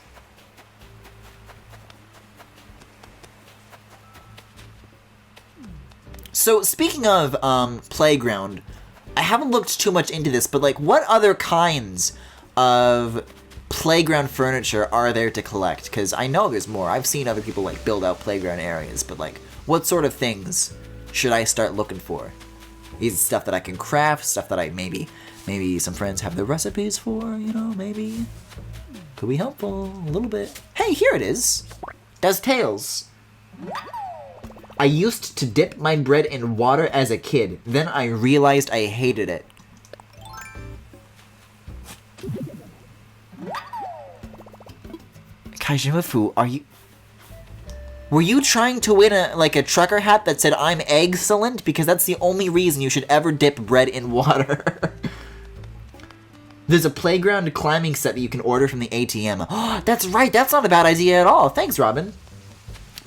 So, speaking of playground, I haven't looked too much into this, but like, what other kinds of playground furniture are there to collect? Because I know there's more. I've seen other people like build out playground areas, but like, what sort of things should I start looking for? Is it stuff that I can craft, stuff that I maybe some friends have the recipes for, you know, maybe could be helpful a little bit. Hey, here it is. Does Tails. I used to dip my bread in water as a kid. Then I realized I hated it. Kaijimafu, were you trying to win a trucker hat that said I'm excellent? Because that's the only reason you should ever dip bread in water. There's a playground climbing set that you can order from the ATM. Oh, that's right, that's not a bad idea at all. Thanks, Robin.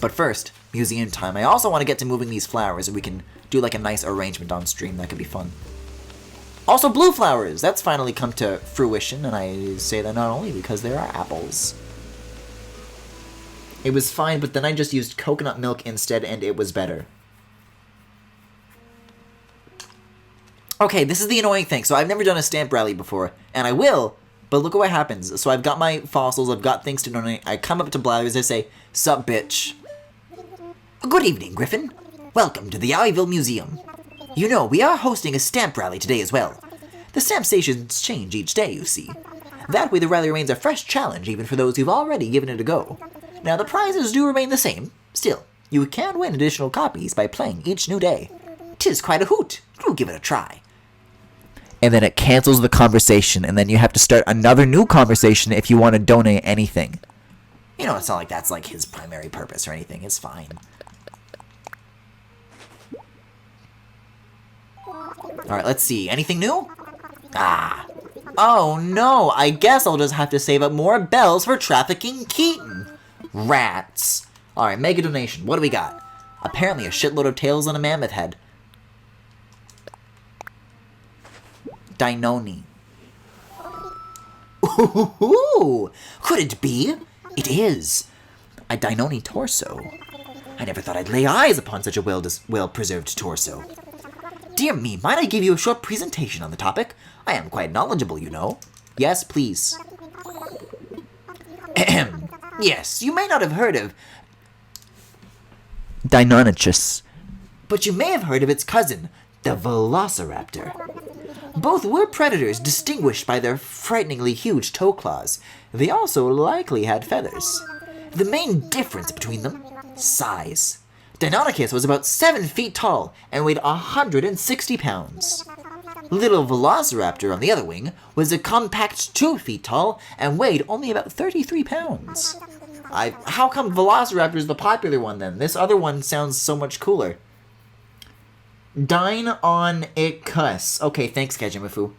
But first, museum time. I also want to get to moving these flowers, and we can do like a nice arrangement on stream. That could be fun. Also, blue flowers! That's finally come to fruition, and I say that not only because there are apples. It was fine, but then I just used coconut milk instead, and it was better. Okay, this is the annoying thing. So I've never done a stamp rally before, and I will, but look at what happens. So I've got my fossils, I've got things to donate. I come up to Blathers, I say, "Sup, bitch?" "Good evening, Griffin. Welcome to the Iville Museum. You know, we are hosting a stamp rally today as well. The stamp stations change each day, you see. That way the rally remains a fresh challenge even for those who've already given it a go. Now, the prizes do remain the same. Still, you can win additional copies by playing each new day. 'Tis quite a hoot. Do give it a try." And then it cancels the conversation, and then you have to start another new conversation if you want to donate anything. You know, it's not like that's like his primary purpose or anything. It's fine. Alright, let's see. Anything new? Ah. Oh no, I guess I'll just have to save up more bells for trafficking Keaton. Rats. Alright, mega donation. What do we got? Apparently a shitload of tails on a mammoth head. Dinoni. Ooh, could it be? It is. A Dinoni torso. I never thought I'd lay eyes upon such a well-preserved torso. Dear me, might I give you a short presentation on the topic? I am quite knowledgeable, you know. Yes, please. Ahem. Yes, you may not have heard of Deinonychus, but you may have heard of its cousin, the Velociraptor. Both were predators distinguished by their frighteningly huge toe claws. They also likely had feathers. The main difference between them? Size. Deinonychus was about 7 feet tall and weighed 160 pounds. Little Velociraptor, on the other wing, was a compact 2 feet tall and weighed only about 33 pounds. How come Velociraptor is the popular one then? This other one sounds so much cooler. Deinonychus. Okay, thanks, Kajimafu.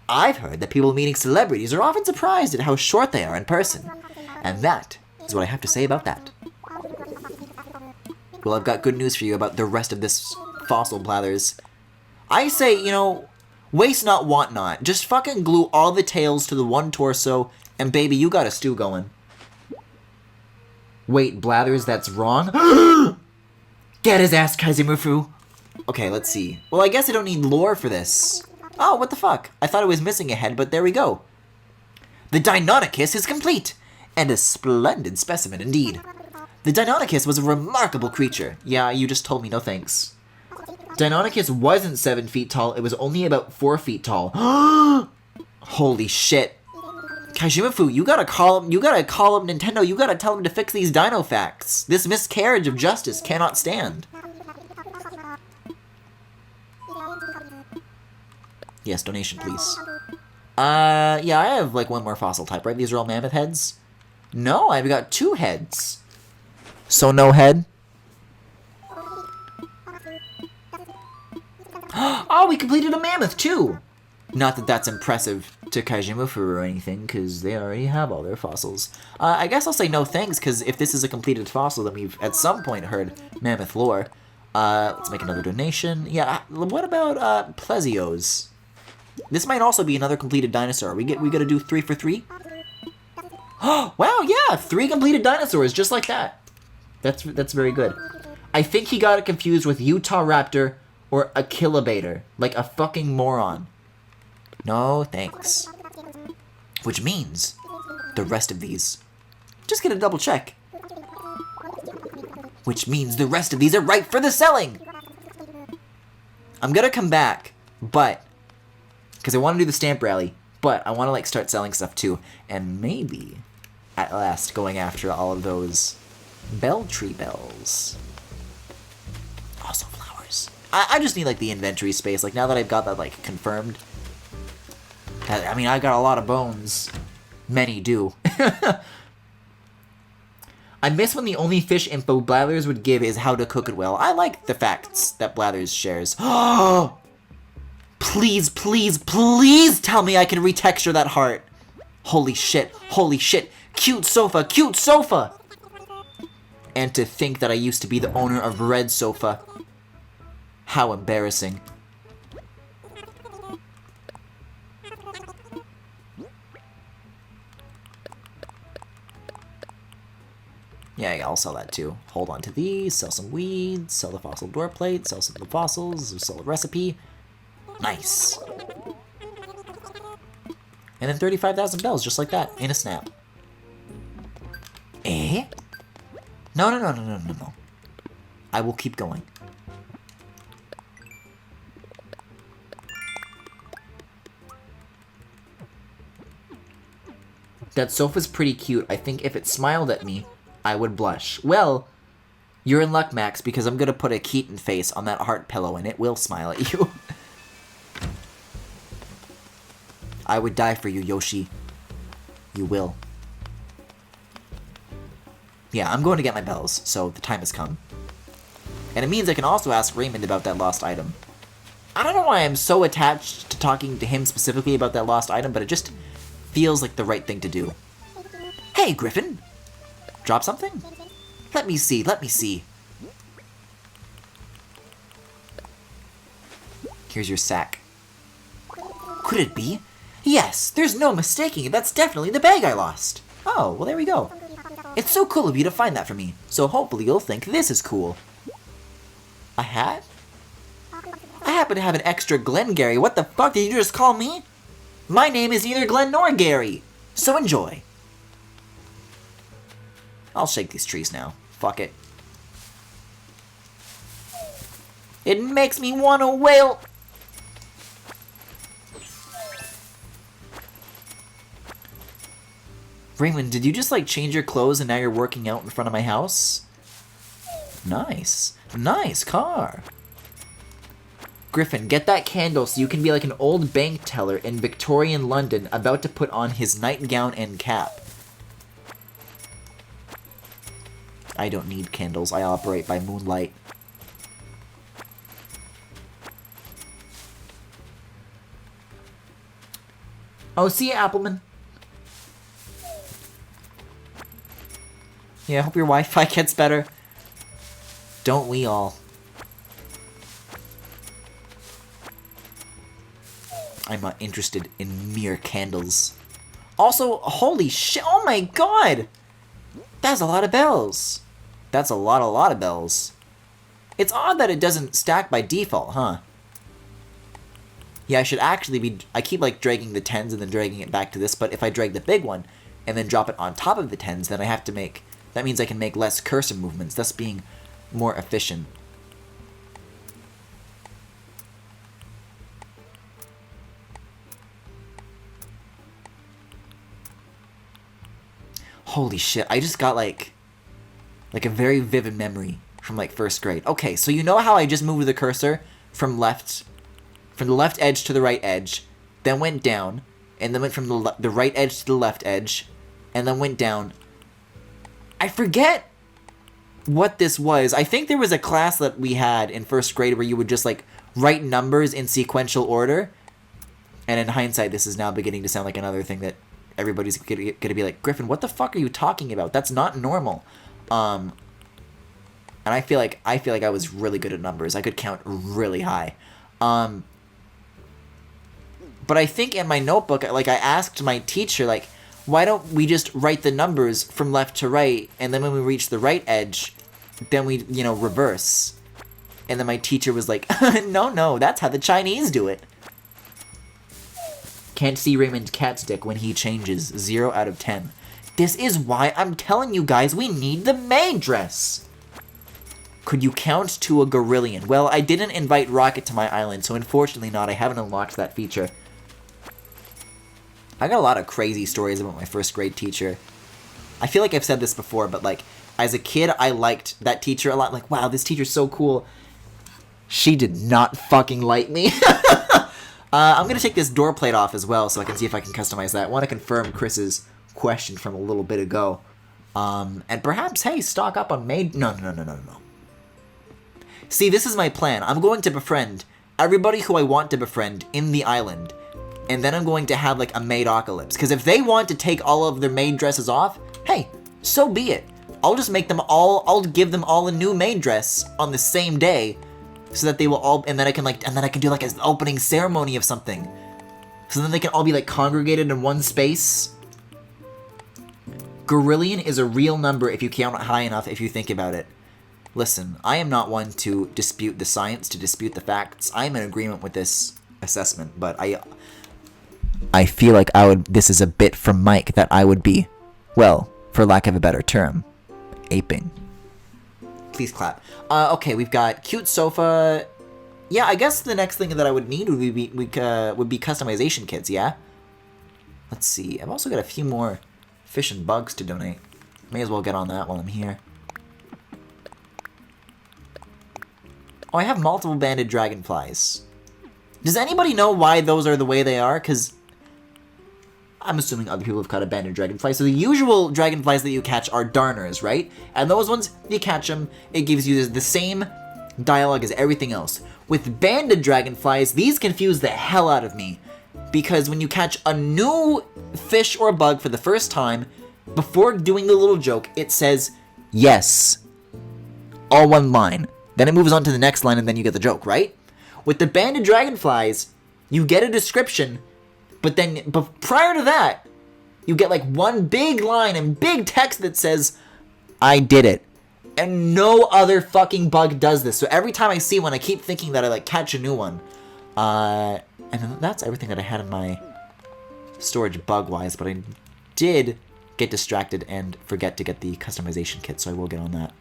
I've heard that people meeting celebrities are often surprised at how short they are in person. And that is what I have to say about that. Well, I've got good news for you about the rest of this fossil, Blathers. I say, you know, waste not, want not. Just fucking glue all the tails to the one torso, and baby, you got a stew going. Wait, Blathers, that's wrong? Get his ass, Kazimufu! Okay, let's see. Well, I guess I don't need lore for this. Oh, what the fuck? I thought it was missing a head, but there we go. The Deinonychus is complete, and a splendid specimen indeed. The Deinonychus was a remarkable creature. Yeah, you just told me no thanks. Deinonychus wasn't 7 feet tall, it was only about 4 feet tall. Holy shit. Kajimafu, you gotta call him Nintendo, you gotta tell him to fix these dino facts. This miscarriage of justice cannot stand. Yes, donation, please. Yeah, I have, like, one more fossil type, right? These are all mammoth heads? No, I've got 2 heads. So no head? Oh, we completed a mammoth, too! Not that that's impressive to Kajimafu or anything, because they already have all their fossils. I guess I'll say no thanks, because if this is a completed fossil, then we've at some point heard mammoth lore. Let's make another donation. Yeah, what about, Plesio's? This might also be another completed dinosaur. We gotta do 3 for 3? Oh, wow, yeah! 3 completed dinosaurs, just like that. That's very good. I think he got it confused with Utah Raptor or a Kilobator. Like a fucking moron. No, thanks. Which means the rest of these. Just gonna double check. Which means the rest of these are ripe for the selling! I'm gonna come back, but... because I want to do the stamp rally, but I want to, like, start selling stuff too. And maybe, at last, going after all of those bell tree bells. Also flowers. I just need, like, the inventory space. Like, now that I've got that, like, confirmed. I mean, I've got a lot of bones. Many do. I miss when the only fish info Blathers would give is how to cook it well. I like the facts that Blathers shares. Oh! Please, please, please tell me I can retexture that heart. Holy shit, holy shit. Cute sofa, cute sofa! And to think that I used to be the owner of Red Sofa. How embarrassing. Yeah, I'll sell that too. Hold on to these, sell some weeds, sell the fossil door plate, sell some of the fossils, sell a recipe. Nice. And then 35,000 bells, just like that, in a snap. Eh? No. I will keep going. That sofa's pretty cute. I think if it smiled at me, I would blush. Well, you're in luck, Max, because I'm gonna put a Keaton face on that heart pillow and it will smile at you. I would die for you, Yoshi. You will. Yeah, I'm going to get my bells, so the time has come. And it means I can also ask Raymond about that lost item. I don't know why I'm so attached to talking to him specifically about that lost item, but it just feels like the right thing to do. Hey, Griffin! Drop something? Let me see, let me see. Here's your sack. Could it be? Yes, there's no mistaking it. That's definitely the bag I lost. Oh, well, there we go. It's so cool of you to find that for me, so hopefully you'll think this is cool. A hat? I happen to have an extra Glengarry. What the fuck did you just call me? My name is neither Glenn nor Gary, so enjoy. I'll shake these trees now. Fuck it. It makes me want to wail. Raymond, did you just, like, change your clothes and now you're working out in front of my house? Nice. Nice car. Griffin, get that candle so you can be like an old bank teller in Victorian London about to put on his nightgown and cap. I don't need candles. I operate by moonlight. Oh, see ya, Appleman. Yeah, I hope your Wi-Fi gets better. Don't we all? I'm not interested in mere candles. Also, holy shit, oh my god! That's a lot of bells. That's a lot of bells. It's odd that it doesn't stack by default, huh? Yeah, I should actually be... I keep, like, dragging the 10s and then dragging it back to this, but if I drag the big one and then drop it on top of the 10s, then I have to make... That means I can make less cursor movements, thus being more efficient. Holy shit, I just got, like a very vivid memory from, like, first grade. Okay, so you know how I just moved the cursor from the left edge to the right edge, then went down, and then went from the right edge to the left edge, and then went down. I forget what this was. I think there was a class that we had in first grade where you would just, like, write numbers in sequential order. And in hindsight, this is now beginning to sound like another thing that everybody's gonna be like, Griffin, what the fuck are you talking about? That's not normal. And I feel like I was really good at numbers. I could count really high. But I think in my notebook, like, I asked my teacher, like, why don't we just write the numbers from left to right, and then when we reach the right edge, then we, you know, reverse. And then my teacher was like, no, that's how the Chinese do it. Can't see Raymond's cat stick when he changes. 0 out of 10. This is why I'm telling you guys we need the maid dress. Could you count to a gorillion? Well, I didn't invite Rocket to my island, so unfortunately not. I haven't unlocked that feature. I got a lot of crazy stories about my first grade teacher. I feel like I've said this before, but, like, as a kid, I liked that teacher a lot. Like, wow, this teacher's so cool. She did not fucking like me. I'm going to take this door plate off as well so I can see if I can customize that. I want to confirm Chris's question from a little bit ago. And perhaps, hey, stock up on maid... No. See, this is my plan. I'm going to befriend everybody who I want to befriend in the island. And then I'm going to have, like, a maid-ocalypse. Because if they want to take all of their maid dresses off, hey, so be it. I'll just make them all... I'll give them all a new maid dress on the same day. So that they will all... And then I can, like... And then I can do, like, an opening ceremony of something. So then they can all be, like, congregated in one space. Gorillion is a real number if you count it high enough, if you think about it. Listen, I am not one to dispute the science, to dispute the facts. I am in agreement with this assessment, but I feel like this is a bit from Mike that I would be, well, for lack of a better term, aping. Please clap. Okay, we've got cute sofa. Yeah, I guess the next thing that I would need would be customization kits, yeah? Let's see. I've also got a few more fish and bugs to donate. May as well get on that while I'm here. Oh, I have multiple banded dragonflies. Does anybody know why those are the way they are? Because I'm assuming other people have caught a banded dragonfly. So the usual dragonflies that you catch are darners, right? And those ones, you catch them, it gives you the same dialogue as everything else. With banded dragonflies, these confuse the hell out of me. Because when you catch a new fish or bug for the first time, before doing the little joke, it says, yes. All one line. Then it moves on to the next line and then you get the joke, right? With the banded dragonflies, you get a description, but prior to that, you get like one big line and big text that says, I did it. And no other fucking bug does this. So every time I see one, I keep thinking that I like catch a new one. And that's everything that I had in my storage bug-wise, but I did get distracted and forget to get the customization kit, so I will get on that.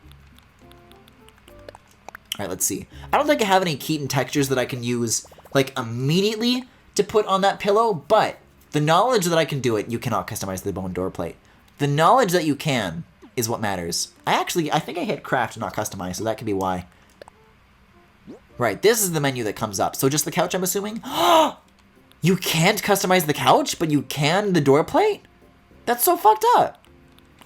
Alright, let's see. I don't think I have any Keaton textures that I can use, like, immediately to put on that pillow, but the knowledge that I can do it, you cannot customize the bone door plate. The knowledge that you can is what matters. I think I hit craft, not customize, so that could be why. Right, this is the menu that comes up. So just the couch, I'm assuming? You can't customize the couch, but you can the door plate? That's so fucked up.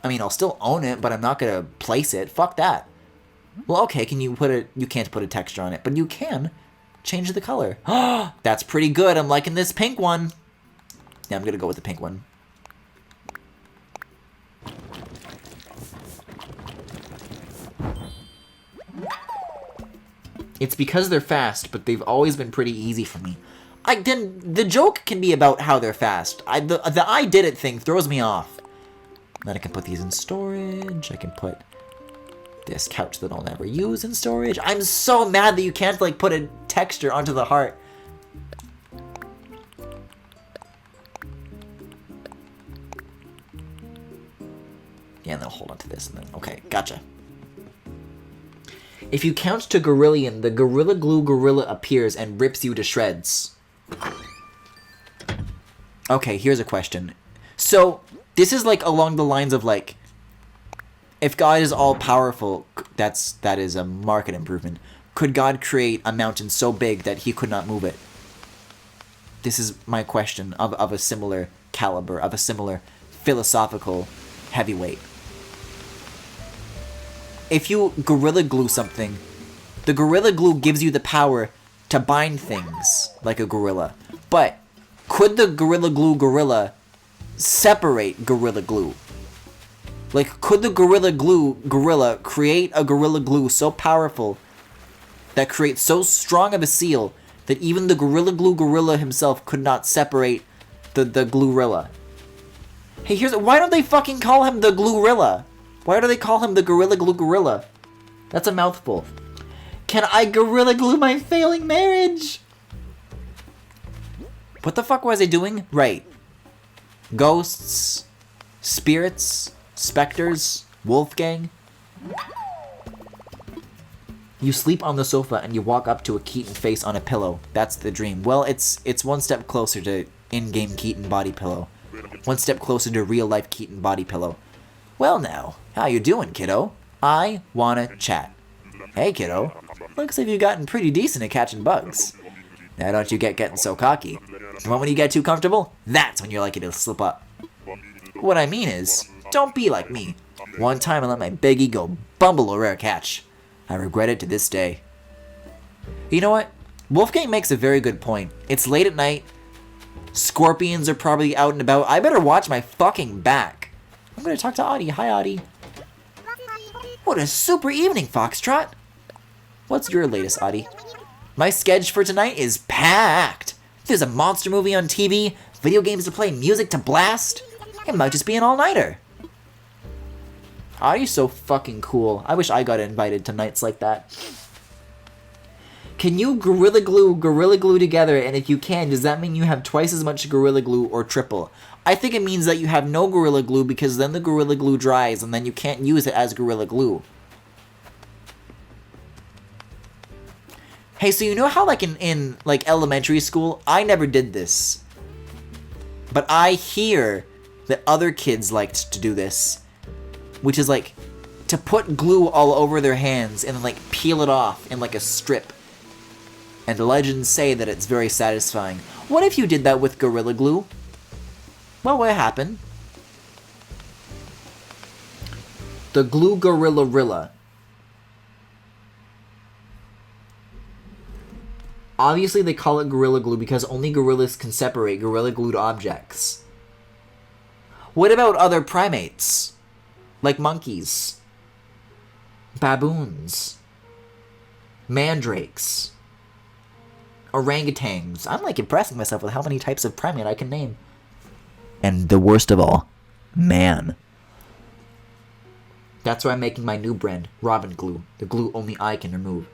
I mean, I'll still own it, but I'm not gonna place it. Fuck that. Well, okay, you can't put a texture on it, but you can change the color. That's pretty good. I'm liking this pink one. Yeah, I'm gonna go with the pink one. It's because they're fast, but they've always been pretty easy for me. The joke can be about how they're fast. The I did it thing throws me off. Then I can put these in storage. I can put this couch that I'll never use in storage. I'm so mad that you can't, like, put a texture onto the heart. Yeah, and then hold on to this. And then, okay, gotcha. If you count to Gorillion, the Gorilla Glue gorilla appears and rips you to shreds. Okay, here's a question. So, this is like along the lines of like, if God is all-powerful, that is a market improvement. Could God create a mountain so big that he could not move it? This is my question of a similar caliber, of a similar philosophical heavyweight. If you Gorilla Glue something, the Gorilla Glue gives you the power to bind things like a gorilla. But could the Gorilla Glue gorilla separate Gorilla Glue? Like, could the Gorilla Glue gorilla create a Gorilla Glue so powerful that creates so strong of a seal that even the Gorilla Glue gorilla himself could not separate the Glurilla? Hey, why don't they fucking call him the Glurilla? Why do they call him the Gorilla Glue gorilla? That's a mouthful. Can I Gorilla Glue my failing marriage? What the fuck was I doing? Right. Ghosts, spirits, specters, Wolfgang. You sleep on the sofa and you walk up to a Keaton face on a pillow. That's the dream. Well, it's one step closer to in-game Keaton body pillow. One step closer to real-life Keaton body pillow. Well now, how you doing, kiddo? I wanna chat. Hey, kiddo. Looks like you've gotten pretty decent at catching bugs. Now don't you getting so cocky. And when you get too comfortable, that's when you're likely to slip up. What I mean is, don't be like me. One time I let my big ego bumble a rare catch. I regret it to this day. You know what? Wolfgang makes a very good point. It's late at night. Scorpions are probably out and about. I better watch my fucking back. I'm gonna talk to Audie. Hi, Audie. What a super evening, Foxtrot. What's your latest, Audie? My schedule for tonight is packed. There's a monster movie on TV, video games to play, music to blast. It might just be an all-nighter. Audie's so fucking cool. I wish I got invited to nights like that. Can you Gorilla Glue together? And if you can, does that mean you have twice as much Gorilla Glue or triple? I think it means that you have no Gorilla Glue because then the Gorilla Glue dries and then you can't use it as Gorilla Glue. Hey, so you know how like in like elementary school, I never did this. But I hear that other kids liked to do this. Which is like to put glue all over their hands and then like peel it off in like a strip. And the legends say that it's very satisfying. What if you did that with Gorilla Glue? What would happen? The Glue Gorilla Rilla. Obviously they call it Gorilla Glue because only gorillas can separate Gorilla Glued objects. What about other primates? Like monkeys, baboons, mandrakes, orangutans. I'm like impressing myself with how many types of primate I can name. And the worst of all, man. That's why I'm making my new brand, Robin Glue. The glue only I can remove.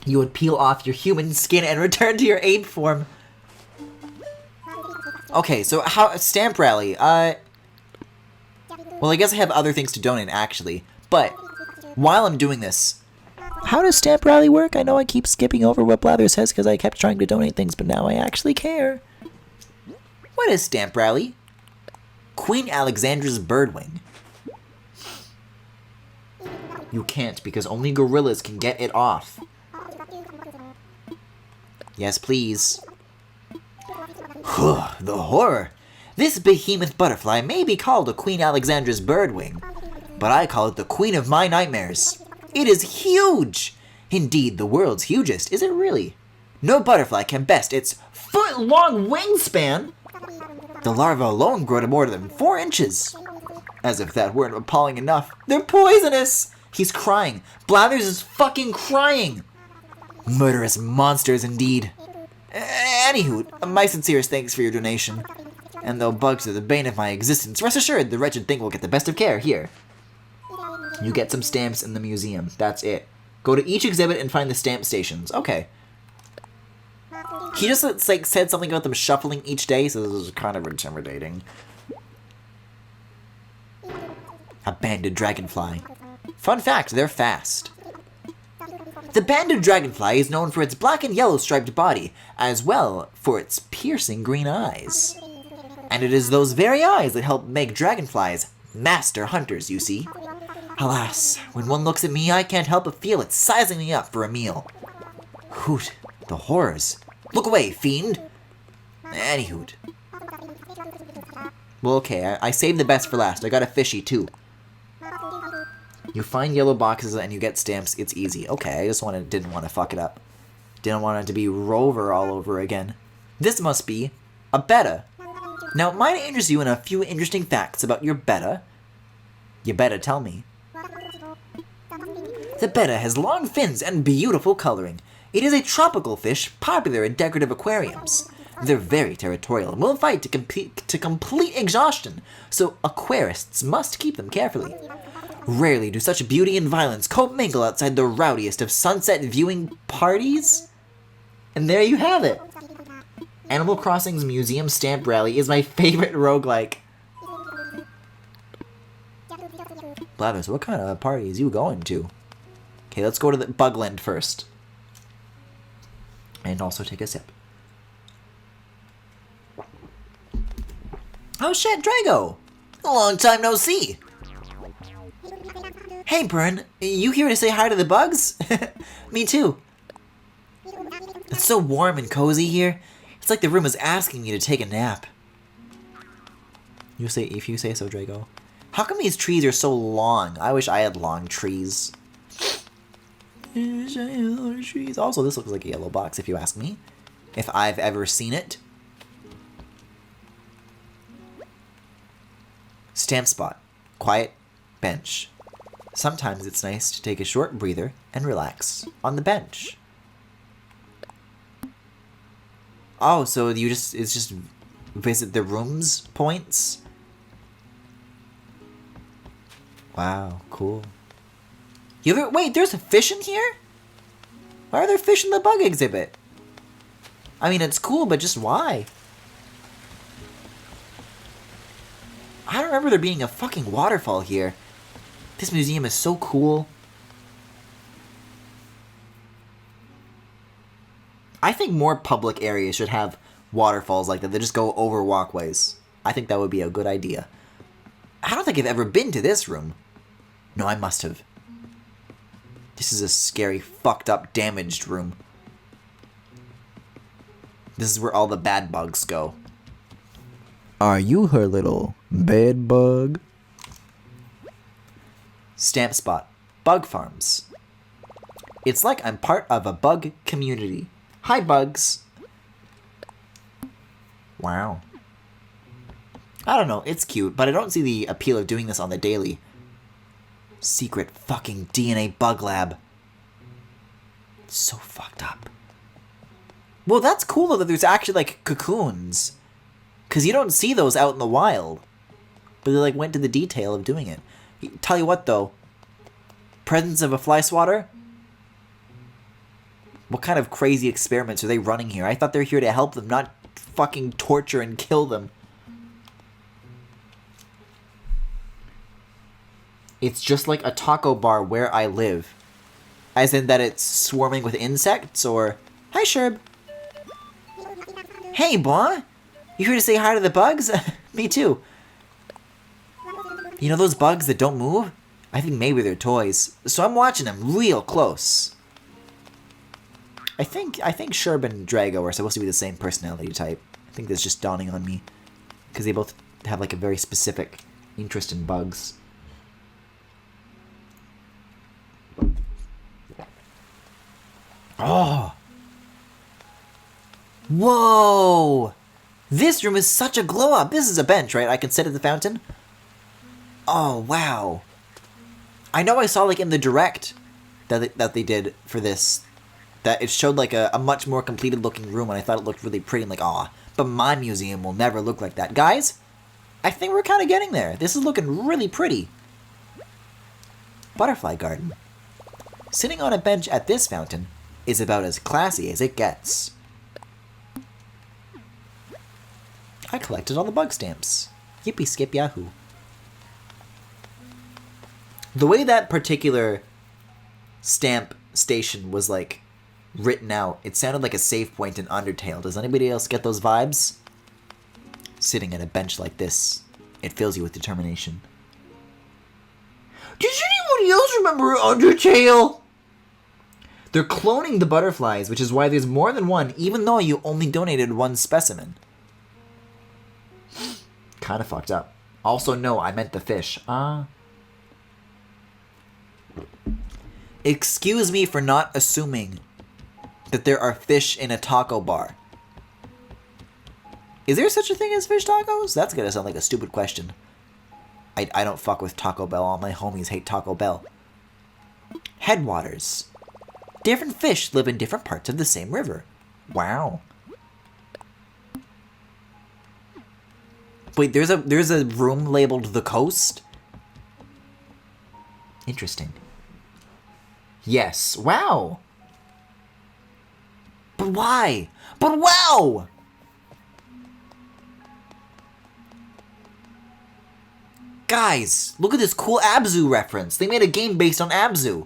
You would peel off your human skin and return to your ape form. Okay, so how stamp rally? Well, I guess I have other things to donate actually. But while I'm doing this, how does stamp rally work? I know I keep skipping over what Blather says because I kept trying to donate things, but now I actually care. What is stamp rally? Queen Alexandra's birdwing. You can't because only gorillas can get it off. Yes, please. The horror! This behemoth butterfly may be called a Queen Alexandra's birdwing, but I call it the queen of my nightmares. It is huge! Indeed, the world's hugest. Is it really? No butterfly can best its foot-long wingspan! The larvae alone grow to more than 4 inches. As if that weren't appalling enough, they're poisonous! He's crying. Blathers is fucking crying! Murderous monsters indeed. Anywho, my sincerest thanks for your donation. And though bugs are the bane of my existence, rest assured the wretched thing will get the best of care. Here. You get some stamps in the museum. That's it. Go to each exhibit and find the stamp stations. Okay. He just like said something about them shuffling each day, so this is kind of intimidating. A banded dragonfly. Fun fact, they're fast. The banded dragonfly is known for its black and yellow striped body, as well for its piercing green eyes. And it is those very eyes that help make dragonflies master hunters, you see. Alas, when one looks at me, I can't help but feel it sizing me up for a meal. Hoot, the horrors. Look away, fiend. Anyhoot. Well, okay, I saved the best for last. I got a fishy, too. You find yellow boxes and you get stamps. It's easy. Okay, I just didn't want to fuck it up. Didn't want it to be Rover all over again. This must be a betta. Now, might I interest you in a few interesting facts about your betta? You better tell me. The betta has long fins and beautiful coloring. It is a tropical fish popular in decorative aquariums. They're very territorial and will fight to complete exhaustion, so aquarists must keep them carefully. Rarely do such beauty and violence commingle outside the rowdiest of sunset viewing parties. And there you have it. Animal Crossing's Museum Stamp Rally is my favorite roguelike. Blathers, what kind of parties you going to? Okay, let's go to the Bugland first. And also take a sip. Oh shit, Drago! A long time no see! Hey, Bern, you here to say hi to the bugs? Me too. It's so warm and cozy here. It's like the room is asking me to take a nap. If you say so, Drago. How come these trees are so long? I wish I had long trees. Also, this looks like a yellow box, if you ask me. If I've ever seen it. Stamp spot. Quiet bench. Sometimes it's nice to take a short breather and relax on the bench. Oh, so it's just visit the rooms points? Wow, cool. Wait, there's a fish in here? Why are there fish in the bug exhibit? I mean, it's cool, but just why? I don't remember there being a fucking waterfall here. This museum is so cool. I think more public areas should have waterfalls like that. They just go over walkways. I think that would be a good idea. I don't think I've ever been to this room. No, I must have. This is a scary, fucked up, damaged room. This is where all the bad bugs go. Are you her little bed bug? Stamp spot. Bug farms. It's like I'm part of a bug community. Hi, bugs. Wow. I don't know, it's cute, but I don't see the appeal of doing this on the daily. Secret fucking DNA bug lab. So fucked up. Well, that's cool though that there's actually like cocoons. Because you don't see those out in the wild. But they like went to the detail of doing it. Tell you what though. Presence of a fly swatter? What kind of crazy experiments are they running here? I thought they're here to help them, not fucking torture and kill them. It's just like a taco bar where I live. As in that it's swarming with insects, or... Hi, Sherb. Hey, boy. You here to say hi to the bugs? Me too. You know those bugs that don't move? I think maybe they're toys. So I'm watching them real close. I think Sherb and Drago are supposed to be the same personality type. I think that's just dawning on me. Because they both have like a very specific interest in bugs. Oh! Whoa! This room is such a glow up. This is a bench, right? I can sit at the fountain? Oh, wow. I know I saw like in the direct that they did for this, that it showed like a much more completed looking room, and I thought it looked really pretty and like, aw, but my museum will never look like that. Guys, I think we're kind of getting there. This is looking really pretty. Butterfly garden. Sitting on a bench at this fountain is about as classy as it gets. I collected all the bug stamps. Yippee skip yahoo. The way that particular stamp station was, like, written out, it sounded like a save point in Undertale. Does anybody else get those vibes? Sitting at a bench like this, it fills you with determination. Does anybody else remember Undertale? They're cloning the butterflies, which is why there's more than one, even though you only donated one specimen. Kind of fucked up. Also, no, I meant the fish. Excuse me for not assuming that there are fish in a taco bar. Is there such a thing as fish tacos? That's gonna sound like a stupid question. I don't fuck with Taco Bell. All my homies hate Taco Bell. Headwaters. Different fish live in different parts of the same river. Wow. Wait, there's a room labeled the coast? Interesting. Yes. Wow. But why? But wow! Guys, look at this cool Abzu reference. They made a game based on Abzu.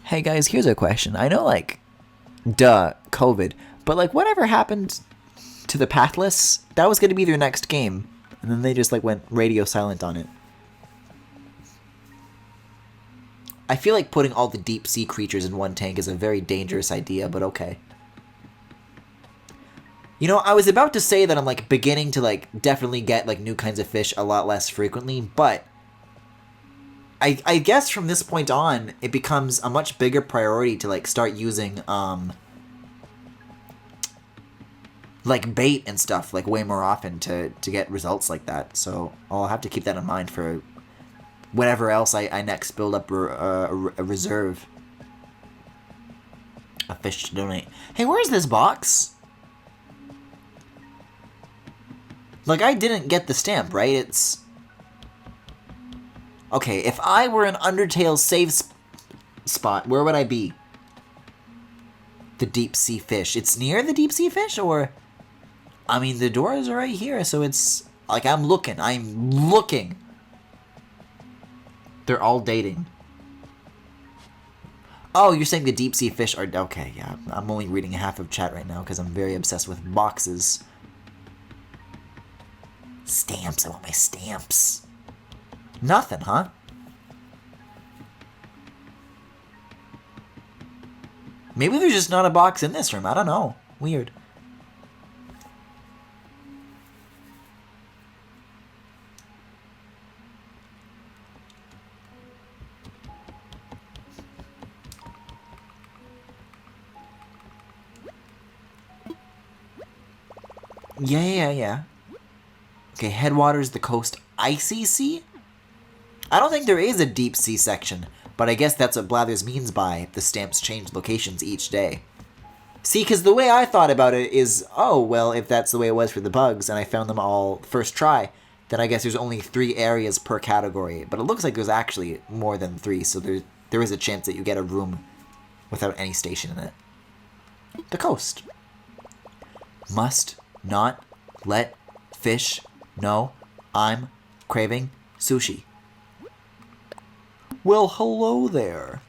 Hey guys, here's a question. I know, like, duh, COVID, but like, whatever happened to the Pathless? That was gonna be their next game, and then they just like went radio silent on it. I feel like putting all the deep sea creatures in one tank is a very dangerous idea, but okay. You know, I was about to say that I'm like beginning to like definitely get like new kinds of fish a lot less frequently, but I guess from this point on, it becomes a much bigger priority to like start using like bait and stuff like way more often to get results like that. So I'll have to keep that in mind for whenever else I next build up a reserve of fish to donate. Hey, where's this box? Like, I didn't get the stamp, right? It's... Okay, if I were an Undertale save spot, where would I be? The deep sea fish. It's near the deep sea fish, or... I mean, the doors are right here, so it's... Like, I'm looking. They're all dating. Oh, you're saying the deep sea fish are... Okay, yeah. I'm only reading half of chat right now, because I'm very obsessed with boxes. Stamps. I want my stamps. Nothing, huh? Maybe there's just not a box in this room. I don't know. Weird. Yeah. Okay, Headwaters, the coast, icy sea? I don't think there is a deep sea section, but I guess that's what Blathers means by the stamps change locations each day. See, because the way I thought about it is, oh, well, if that's the way it was for the bugs, and I found them all first try, then I guess there's only 3 areas per category. But it looks like there's actually more than 3, so there is a chance that you get a room without any station in it. The coast. Must not let fish know I'm craving sushi. Well, hello there.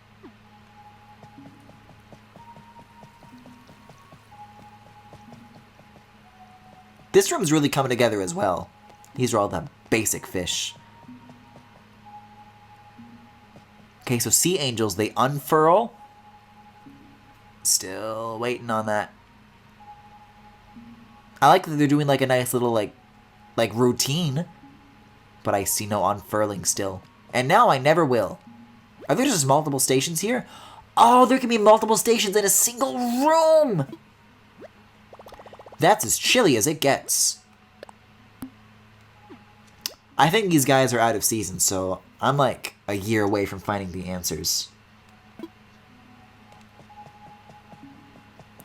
This room's really coming together as well. These are all the basic fish. Okay, so sea angels, they unfurl. Still waiting on that. I like that they're doing like a nice little like routine. But I see no unfurling still. And now I never will. Are there just multiple stations here? Oh, there can be multiple stations in a single room! That's as chilly as it gets. I think these guys are out of season, so I'm like a year away from finding the answers.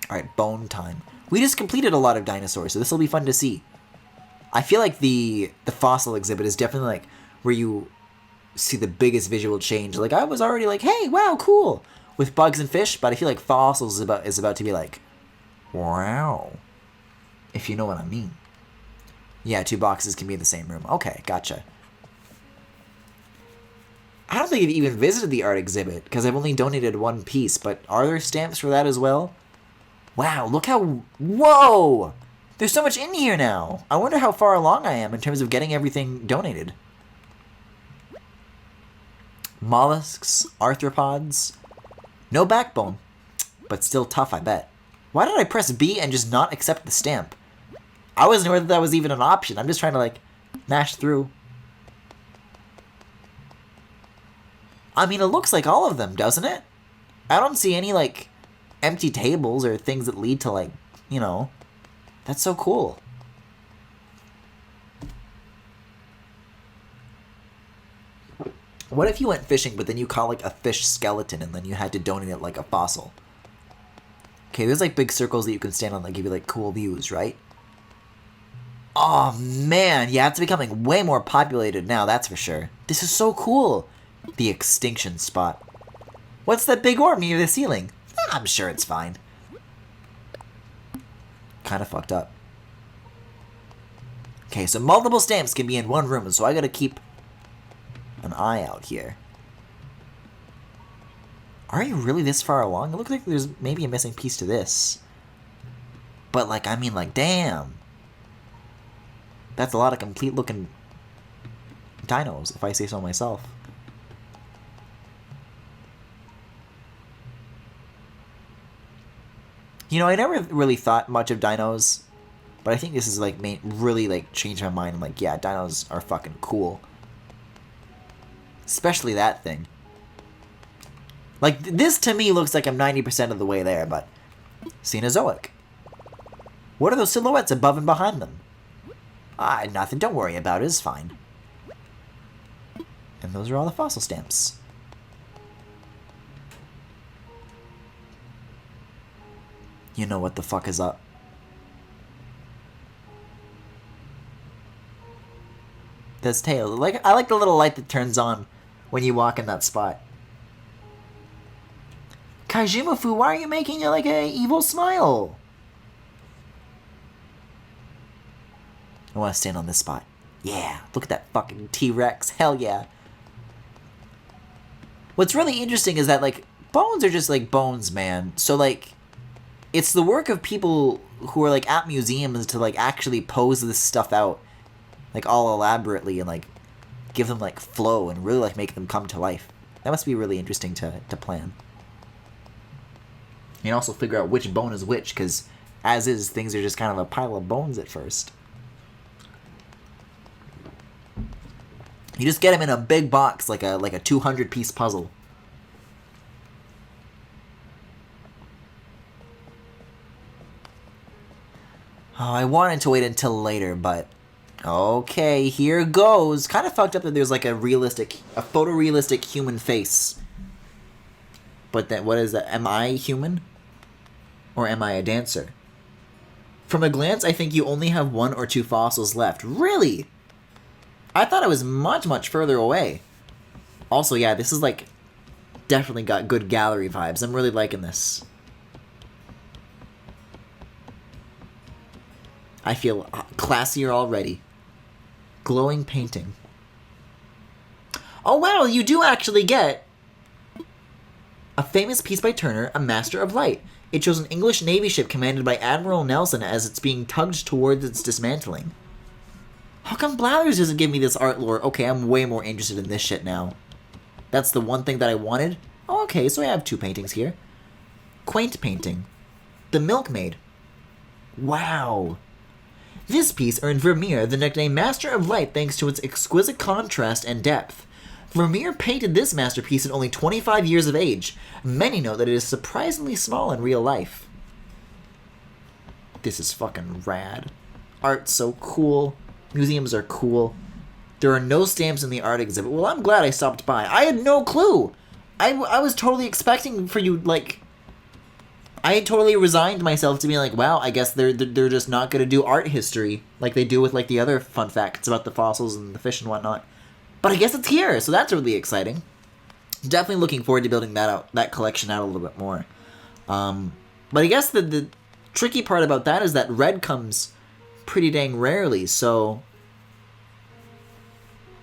Alright, bone time. We just completed a lot of dinosaurs, so this will be fun to see. I feel like the fossil exhibit is definitely like where you see the biggest visual change. Like, I was already like, hey, wow, cool, with bugs and fish, but I feel like fossils is about to be like, wow, if you know what I mean. Yeah, 2 boxes can be in the same room. Okay, gotcha. I don't think I've even visited the art exhibit, because I've only donated one piece, but are there stamps for that as well? Wow, look how... Whoa! There's so much in here now! I wonder how far along I am in terms of getting everything donated. Mollusks, arthropods... No backbone, but still tough, I bet. Why did I press B and just not accept the stamp? I wasn't aware that was even an option. I'm just trying to, like, mash through. I mean, it looks like all of them, doesn't it? I don't see any, like, empty tables or things that lead to, like, you know. That's so cool. What if you went fishing, but then you caught, like, a fish skeleton and then you had to donate it like a fossil? Okay, there's, like, big circles that you can stand on that give you, like, cool views, right? Oh, man. Yeah, it's becoming way more populated now, that's for sure. This is so cool. The extinction spot. What's that big orb near the ceiling? I'm sure it's fine. Kind of fucked up. Okay, so multiple stamps can be in one room, so I gotta keep an eye out here. Are you really this far along? It looks like there's maybe a missing piece to this. But, like, I mean, like, damn. That's a lot of complete-looking dinos, if I say so myself. You know, I never really thought much of dinos, but I think this is, like, really, like, changed my mind. I'm like, yeah, dinos are fucking cool. Especially that thing. Like, this to me looks like I'm 90% of the way there, but... Cenozoic. What are those silhouettes above and behind them? Nothing. Don't worry about it. It's fine. And those are all the fossil stamps. You know what the fuck is up. This tail. Like, I like the little light that turns on when you walk in that spot. Kaijumafu, why are you making like a evil smile? I want to stand on this spot. Yeah, look at that fucking T-Rex. Hell yeah. What's really interesting is that, like, bones are just, like, bones, man. So, like, it's the work of people who are, like, at museums to, like, actually pose this stuff out, like, all elaborately and, like, give them, like, flow and really, like, make them come to life. That must be really interesting to plan. And also figure out which bone is which, because as is, things are just kind of a pile of bones at first. You just get them in a big box, like a 200-piece puzzle. Oh, I wanted to wait until later, but... Okay, here goes. Kind of fucked up that there's like a photorealistic human face. But then, what is that? Am I human? Or am I a dancer? From a glance, I think you only have 1 or 2 fossils left. Really? I thought I was much, much further away. Also, yeah, this is like... Definitely got good gallery vibes. I'm really liking this. I feel classier already. Glowing painting. Oh wow, you do actually get a famous piece by Turner, A Master of Light. It shows an English Navy ship commanded by Admiral Nelson as it's being tugged towards its dismantling. How come Blathers doesn't give me this art lore? Okay, I'm way more interested in this shit now. That's the one thing that I wanted? Oh, okay, so I have 2 paintings here. Quaint painting. The Milkmaid. Wow. This piece earned Vermeer the nickname Master of Light thanks to its exquisite contrast and depth. Vermeer painted this masterpiece at only 25 years of age. Many note that it is surprisingly small in real life. This is fucking rad. Art's so cool. Museums are cool. There are no stamps in the art exhibit. Well, I'm glad I stopped by. I had no clue. I was totally expecting for you, like... I had totally resigned myself to being like, wow, I guess they're just not going to do art history like they do with, like, the other fun facts about the fossils and the fish and whatnot. But I guess it's here, so that's really exciting. Definitely looking forward to building that collection out a little bit more. But I guess the tricky part about that is that red comes pretty dang rarely, so...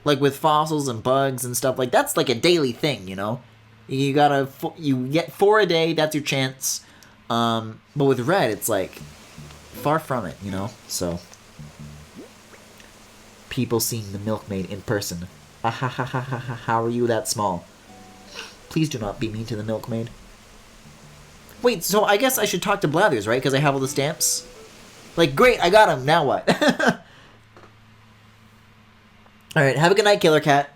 Like with fossils and bugs and stuff, like that's like a daily thing, you know? You get 4 a day, that's your chance. But with red, it's like far from it, you know? So people seeing the milkmaid in person. Ha ha ha ha ha ha, how are you that small? Please do not be mean to the milkmaid. Wait, so I guess I should talk to Blathers, right? Because I have all the stamps? Like, great, I got him, now what? Alright, have a good night, Killer Cat.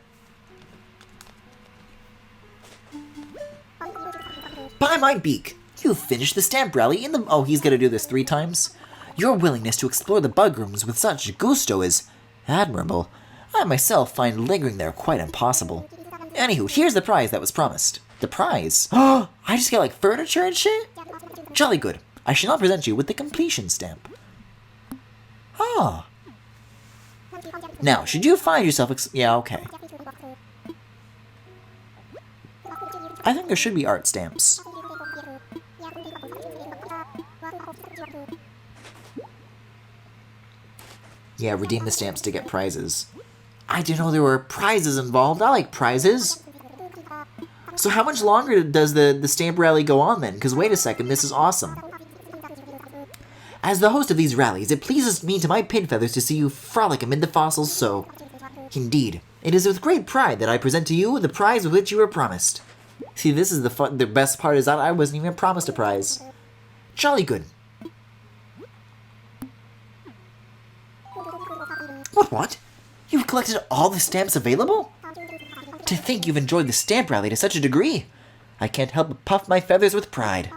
By my beak, you've finished the stamp rally in the... Oh, he's gonna do this 3 times? Your willingness to explore the bug rooms with such gusto is admirable. I myself find lingering there quite impossible. Anywho, here's the prize that was promised. The prize? Oh, I just get like furniture and shit? Jolly good. I shall now present you with the completion stamp. Ah. Now, should you find yourself yeah, okay. I think there should be art stamps. Yeah, redeem the stamps to get prizes. I didn't know there were prizes involved. I like prizes. So how much longer does the stamp rally go on then? Because wait a second, this is awesome. As the host of these rallies, it pleases me to my pin feathers to see you frolic amid the fossils, so... Indeed, it is with great pride that I present to you the prize with which you were promised. See, this is the best part is that I wasn't even promised a prize. Jolly good. What? You've collected all the stamps available? To think you've enjoyed the stamp rally to such a degree. I can't help but puff my feathers with pride.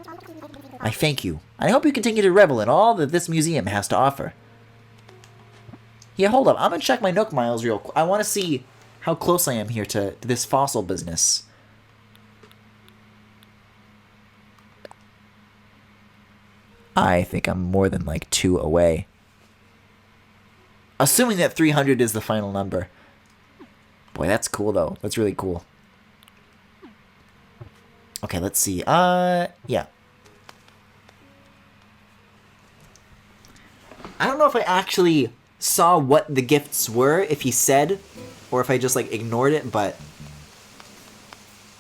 I thank you. I hope you continue to revel in all that this museum has to offer. Yeah, hold up. I'm gonna check my Nook Miles real quick. I want to see how close I am here to this fossil business. I think I'm more than like 2 away. Assuming that 300 is the final number. Boy, that's cool though. That's really cool. Okay, let's see. Yeah. I don't know if I actually saw what the gifts were, if he said, or if I just, like, ignored it, but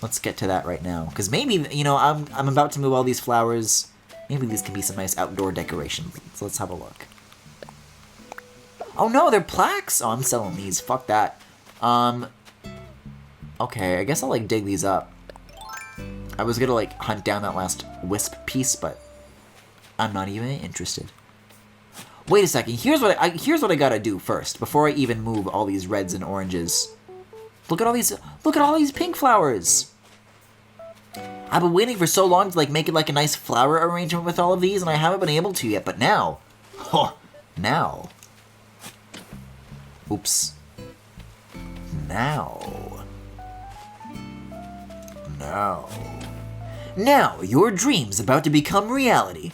let's get to that right now. Because maybe, you know, I'm about to move all these flowers. Maybe these can be some nice outdoor decorations. So let's have a look. Oh no, they're plaques! Oh, I'm selling these. Fuck that. Okay, I guess I'll, like, dig these up. I was gonna, like, hunt down that last wisp piece, but I'm not even interested. Wait a second, here's what I gotta do first, before I even move all these reds and oranges. Look at all these pink flowers! I've been waiting for so long to, like, make it, like, a nice flower arrangement with all of these, and I haven't been able to yet, but now... Oh, now... Oops. Now... Now, your dream's about to become reality.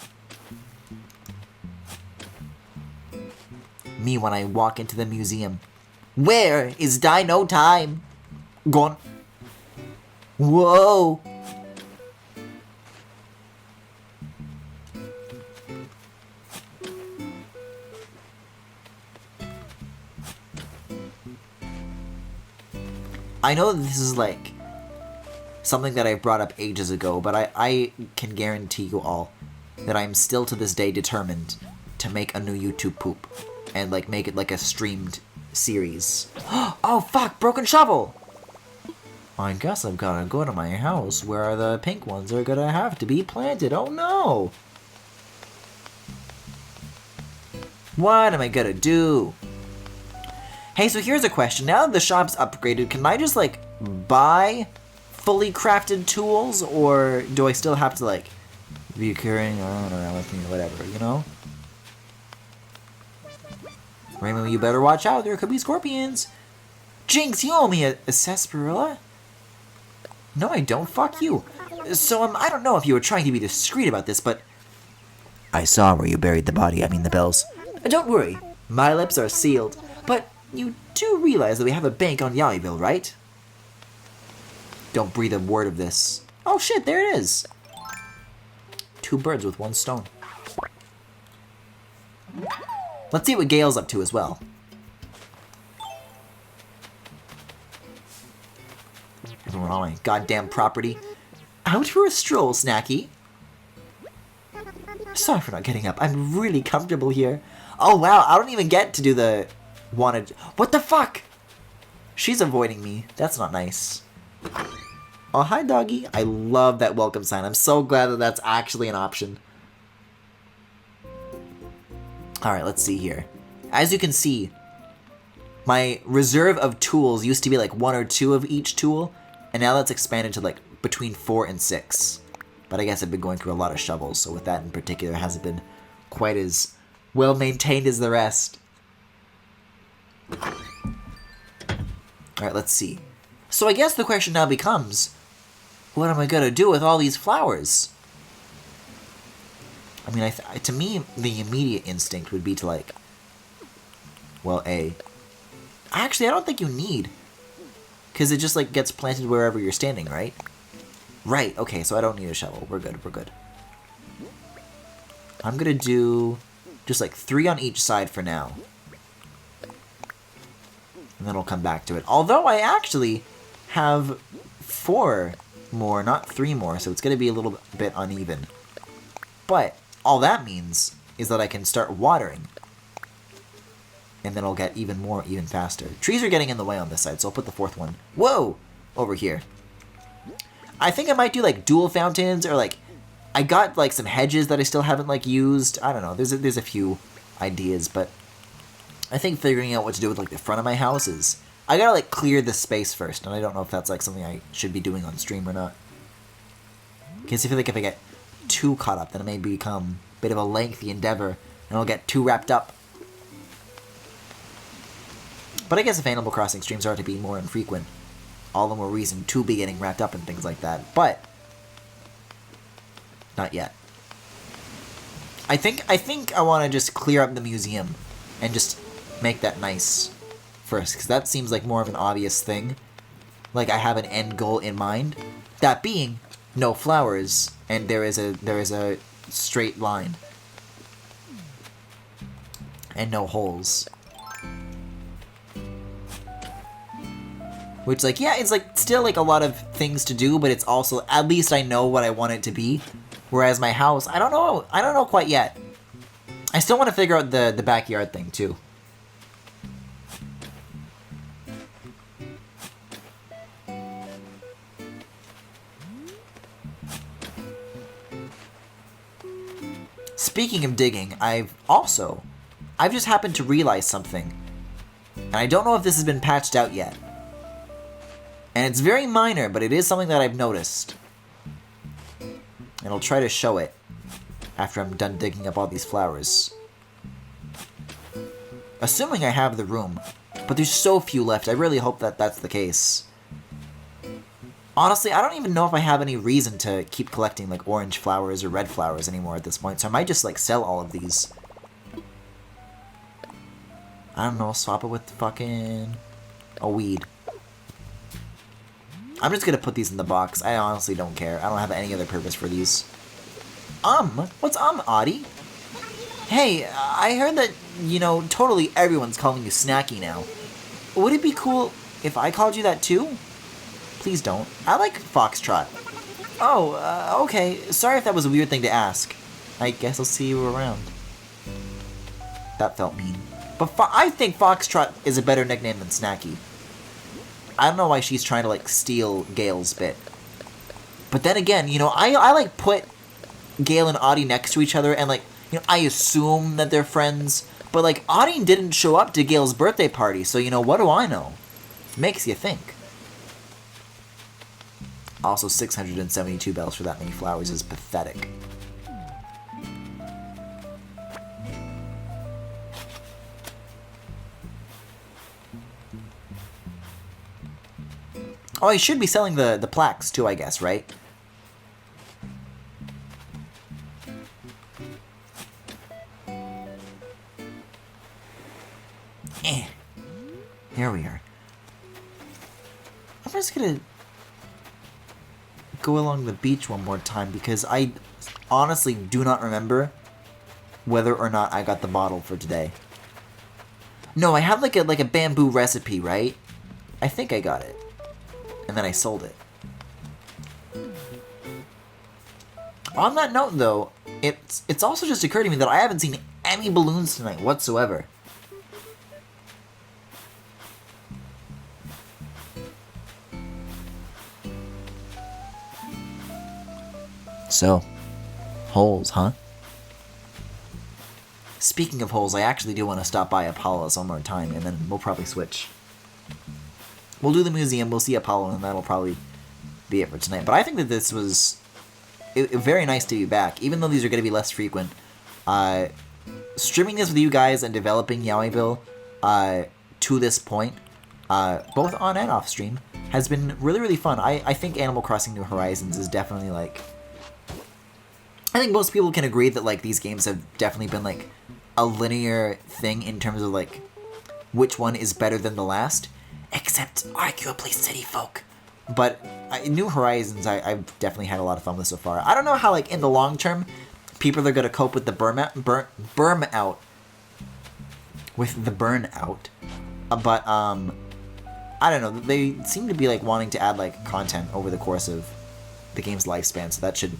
Me when I walk into the museum. Where is Dino Time? Gone. Whoa. I know that this is like something that I brought up ages ago, but I can guarantee you all that I'm still to this day determined to make a new YouTube poop and like make it like a streamed series. Oh fuck, broken shovel! I guess I've gotta go to my house where the pink ones are gonna have to be planted. Oh no! What am I gonna do? Hey, so here's a question. Now that the shop's upgraded, can I just like buy fully crafted tools, or do I still have to like be carrying around with me or whatever, you know? Raymond, you better watch out, there could be scorpions. Jinx, you owe me a sarsaparilla. No, I don't, fuck you. So, I don't know if you were trying to be discreet about this, but I saw where you buried the body, I mean the bells. Don't worry, my lips are sealed, but you do realize that we have a bank on Yallyville, right? Don't breathe a word of this. Oh shit, there it is. 2 birds with 1 stone. Let's see what Gale's up to as well. Everyone on my goddamn property. Out for a stroll, Snacky. Sorry for not getting up. I'm really comfortable here. Oh, wow. I don't even get to do the wanted... What the fuck? She's avoiding me. That's not nice. Oh, hi, doggy. I love that welcome sign. I'm so glad that that's actually an option. Alright, let's see here. As you can see, my reserve of tools used to be like 1 or 2 of each tool, and now that's expanded to like between 4 and 6. But I guess I've been going through a lot of shovels, so with that in particular, it hasn't been quite as well maintained as the rest. Alright, let's see. So I guess the question now becomes, what am I gonna do with all these flowers? I mean, to me, the immediate instinct would be to like, well, actually, I don't think you need, because it just like gets planted wherever you're standing, right? Right, okay, so I don't need a shovel. We're good, we're good. I'm gonna do just like 3 on each side for now. And then I'll come back to it. Although I actually have 4 more, not 3 more, so it's gonna be a little bit uneven. But all that means is that I can start watering. And then I'll get even more, even faster. Trees are getting in the way on this side, so I'll put the 4th one. Whoa! Over here. I think I might do like dual fountains, or like I got like some hedges that I still haven't like used. I don't know. There's a few ideas, but I think figuring out what to do with like the front of my house is, I gotta like clear the space first, and I don't know if that's like something I should be doing on stream or not. Because I feel like if I get too caught up, then it may become a bit of a lengthy endeavor, and I'll get too wrapped up. But I guess if Animal Crossing streams are to be more infrequent, all the more reason to be getting wrapped up in things like that. But not yet. I think I want to just clear up the museum and just make that nice first, because that seems like more of an obvious thing. Like I have an end goal in mind. That being no flowers, and there is a straight line and no holes. Which, like, yeah, it's, like, still, like, a lot of things to do, but it's also, at least I know what I want it to be. Whereas my house, I don't know quite yet. I still want to figure out the backyard thing, too. Speaking of digging, I've just happened to realize something. And I don't know if this has been patched out yet. And it's very minor, but it is something that I've noticed. And I'll try to show it after I'm done digging up all these flowers. Assuming I have the room, but there's so few left, I really hope that that's the case. Honestly, I don't even know if I have any reason to keep collecting like orange flowers or red flowers anymore at this point, so I might just like sell all of these. I don't know, swap it with fucking a weed. I'm just gonna put these in the box. I honestly don't care. I don't have any other purpose for these. What's Audie? Hey, I heard that, you know, totally everyone's calling you Snacky now. Would it be cool if I called you that too? Please don't. I like Foxtrot. Oh, okay. Sorry if that was a weird thing to ask. I guess I'll see you around. That felt mean. But I think Foxtrot is a better nickname than Snacky. I don't know why she's trying to, like, steal Gale's bit. But then again, you know, I like, put Gale and Audie next to each other, and, like, you know, I assume that they're friends. But, like, Audie didn't show up to Gale's birthday party, so, you know, what do I know? Makes you think. Also, 672 bells for that many flowers is pathetic. Oh, I should be selling the plaques too, I guess, right? Here we are. I'm just gonna go along the beach one more time because I honestly do not remember whether or not I got the bottle for today. No, I have like a bamboo recipe, right? I think I got it. and then I sold it. On that note, though, it's also just occurred to me that I haven't seen any balloons tonight whatsoever. So, holes, huh? Speaking of holes, I actually do want to stop by Apollo's one more time, and then we'll probably switch. We'll do the museum, we'll see Apollo, and that'll probably be it for tonight. But I think that this was very nice to be back, even though these are going to be less frequent. Streaming this with you guys and developing Yowayville to this point, both on and off stream, has been really, really fun. I think Animal Crossing New Horizons is definitely, like... I think most people can agree that, like, these games have definitely been, like, a linear thing in terms of, like, which one is better than the last. Except, arguably, City Folk. But New Horizons, I've definitely had a lot of fun with so far. I don't know how, like, in the long term, people are going to cope with the burnout. But, I don't know. They seem to be, like, wanting to add, like, content over the course of the game's lifespan. So that should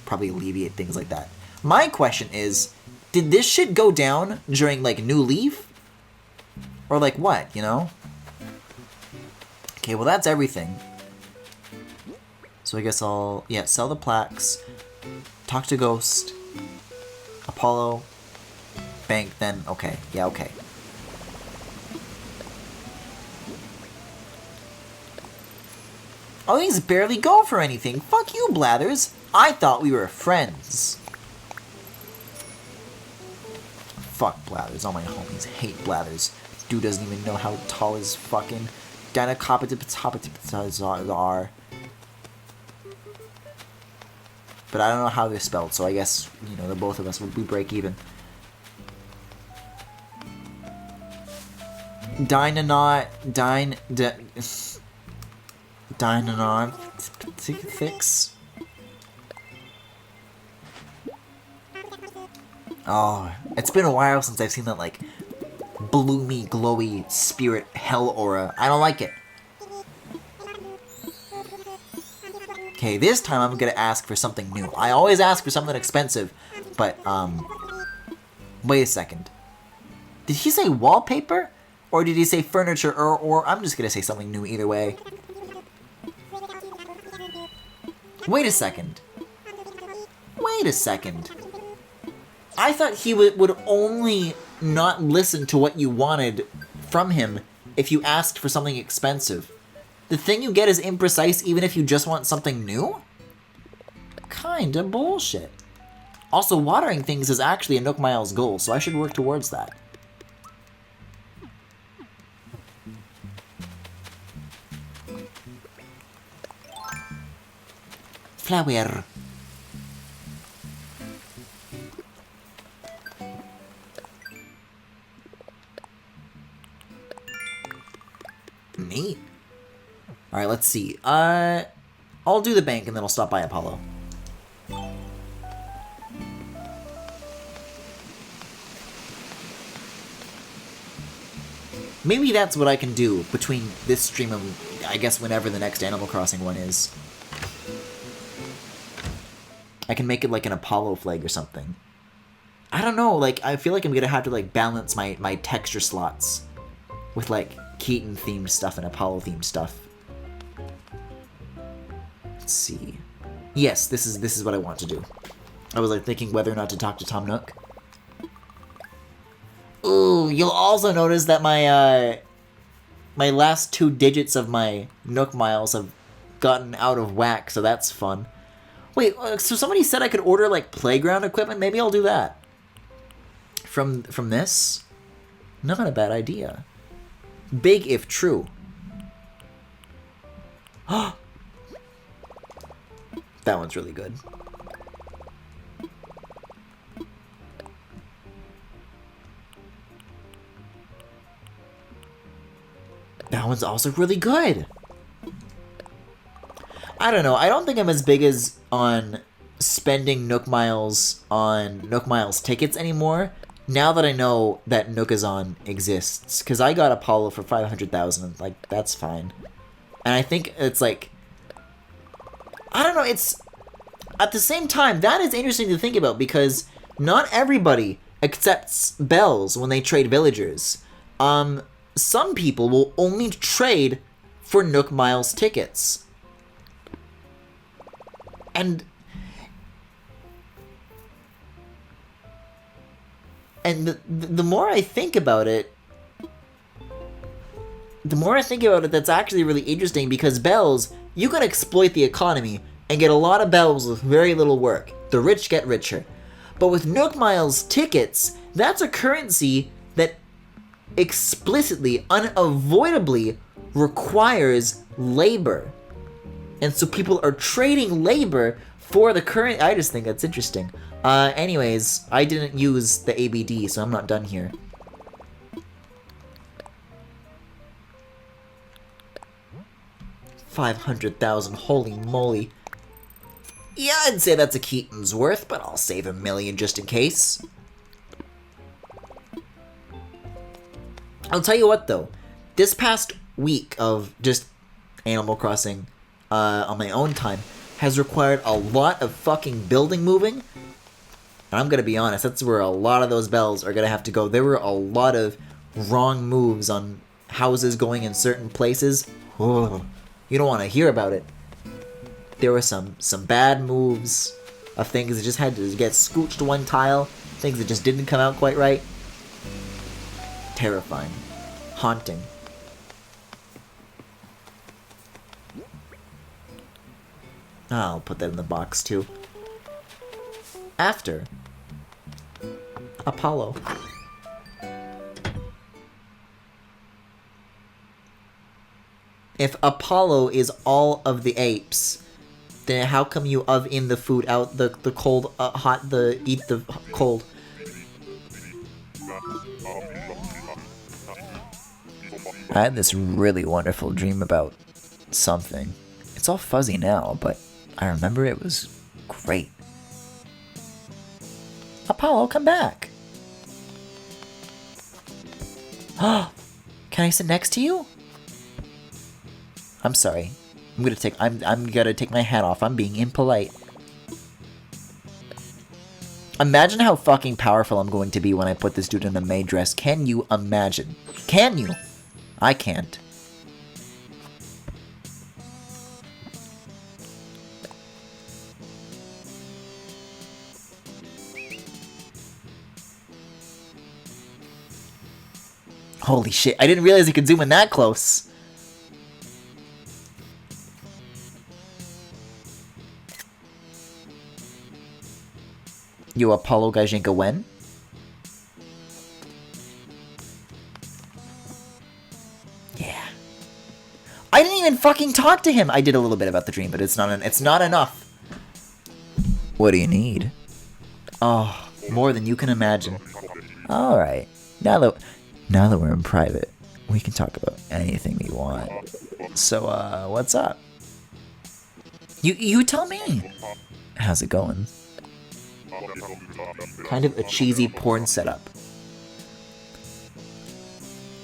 probably alleviate things like that. My question is, did this shit go down during, like, New Leaf? Or, like, what, you know? Okay, well, that's everything. So I guess I'll, yeah, sell the plaques, talk to Ghost, Apollo, bank, then, okay, yeah, okay. Oh, these barely go for anything. Fuck you, Blathers. I thought we were friends. Fuck Blathers. All my homies hate Blathers. Dude doesn't even know how tall his fucking Dinacopitipitas are. But I don't know how they're spelled, so I guess, you know, the both of us would be break even. Fix. Oh, it's been a while since I've seen that, like, bloomy, glowy spirit hell aura. I don't like it. Okay, this time I'm gonna ask for something new. I always ask for something expensive, but, wait a second. Did he say wallpaper? Or did he say furniture? Or I'm just gonna say something new either way. Wait a second. Wait a second. I thought he would only not listen to what you wanted from him if you asked for something expensive. The thing you get is imprecise even if you just want something new? Kinda bullshit. Also, watering things is actually a Nook Miles goal, so I should work towards that. Flower. Neat. Alright, let's see. I'll do the bank and then I'll stop by Apollo. Maybe that's what I can do between this stream and, I guess, whenever the next Animal Crossing one is. I can make it like an Apollo flag or something. I don't know, like, I feel like I'm gonna have to, like, balance my texture slots with, like, Keaton-themed stuff and Apollo-themed stuff. Let's see. Yes, this is what I want to do. I was, like, thinking whether or not to talk to Tom Nook. Ooh, you'll also notice that my, my last 2 digits of my Nook Miles have gotten out of whack, so that's fun. Wait, so somebody said I could order, like, playground equipment? Maybe I'll do that. From this? Not a bad idea. Big if true. That one's really good. That one's also really good. I don't know. I don't think I'm as big as on spending Nook Miles on Nook Miles tickets anymore. Now that I know that Nookazon exists. Because I got Apollo for 500,000. Like, that's fine. And I think it's like, I don't know, it's, at the same time, that is interesting to think about because not everybody accepts bells when they trade villagers. Some people will only trade for Nook Miles tickets. And the more I think about it, that's actually really interesting because bells, you can exploit the economy and get a lot of bells with very little work. The rich get richer. But with Nook Miles tickets, that's a currency that explicitly, unavoidably requires labor. And so people are trading labor for the current... I just think that's interesting. Anyways, I didn't use the ABD, so I'm not done here. $500,000, holy moly. Yeah, I'd say that's a Keaton's worth, but I'll save $1 million just in case. I'll tell you what, though. This past week of just Animal Crossing on my own time has required a lot of fucking building moving. And I'm gonna be honest, that's where a lot of those bells are gonna have to go. There were a lot of wrong moves on houses going in certain places. Oh, you don't want to hear about it. There were some bad moves of things that just had to get scooched one tile, things that just didn't come out quite right. Terrifying. Haunting. I'll put that in the box too. After Apollo. If Apollo is all of the apes, then how come you in the food out the cold hot eat the cold? I had this really wonderful dream about something. It's all fuzzy now, but I remember it was great. Apollo, come back. Can I sit next to you? I'm sorry. I'm gonna take my hat off. I'm being impolite. Imagine how fucking powerful I'm going to be when I put this dude in a maid dress. Can you imagine? Can you? I can't. Holy shit, I didn't realize you could zoom in that close. You Apollo Gajinka when? Yeah. I didn't even fucking talk to him! I did a little bit about the dream, but it's not enough. What do you need? Oh, more than you can imagine. Alright. Now that we're in private, we can talk about anything we want. So, what's up? You tell me! How's it going? Kind of a cheesy porn setup.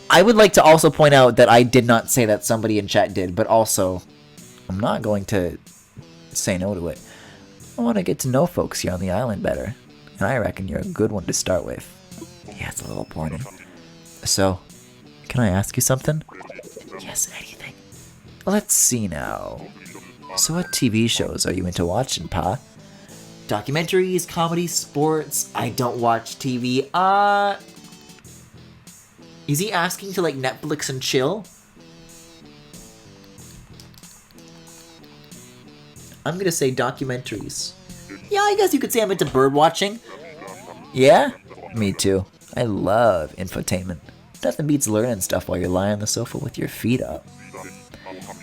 I would like to also point out that I did not say that, somebody in chat did, but also, I'm not going to say no to it. I want to get to know folks here on the island better, and I reckon you're a good one to start with. Yeah, it's a little porny. So, can I ask you something? Yes, anything. Let's see now. So what TV shows are you into watching, Pa? Documentaries, comedy, sports. I don't watch TV. Is he asking to, like, Netflix and chill? I'm gonna say documentaries. Yeah, I guess you could say I'm into bird watching. Yeah? Me too. I love infotainment. Nothing beats learning stuff while you're lying on the sofa with your feet up.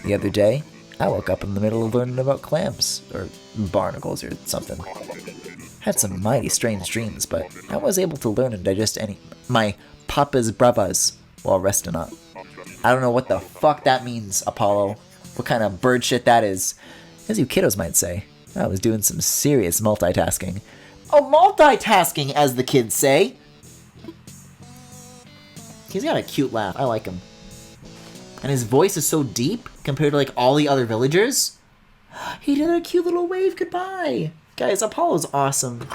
The other day, I woke up in the middle of learning about clams, or barnacles, or something. Had some mighty strange dreams, but I was able to learn and digest my papas bravas while resting up. I don't know what the fuck that means, Apollo. What kind of bird shit that is. As you kiddos might say, I was doing some serious multitasking. Oh, multitasking, as the kids say! He's got a cute laugh. I like him. And his voice is so deep compared to, like, all the other villagers. He did a cute little wave goodbye. Guys, Apollo's awesome.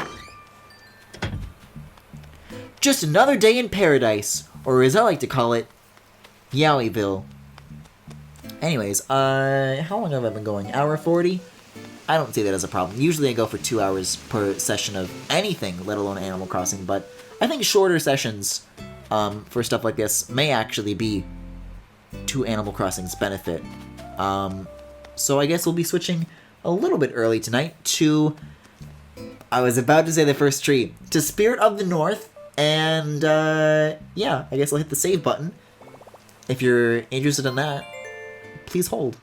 Just another day in paradise. Or as I like to call it, Yowie'ville. Anyways, how long have I been going? Hour 40? I don't see that as a problem. Usually I go for 2 hours per session of anything, let alone Animal Crossing, but I think shorter sessions for stuff like this may actually be to Animal Crossing's benefit. So I guess we'll be switching a little bit early tonight to, I was about to say the first tree, to Spirit of the North, and yeah, I guess I'll hit the save button. If you're interested in that, please hold.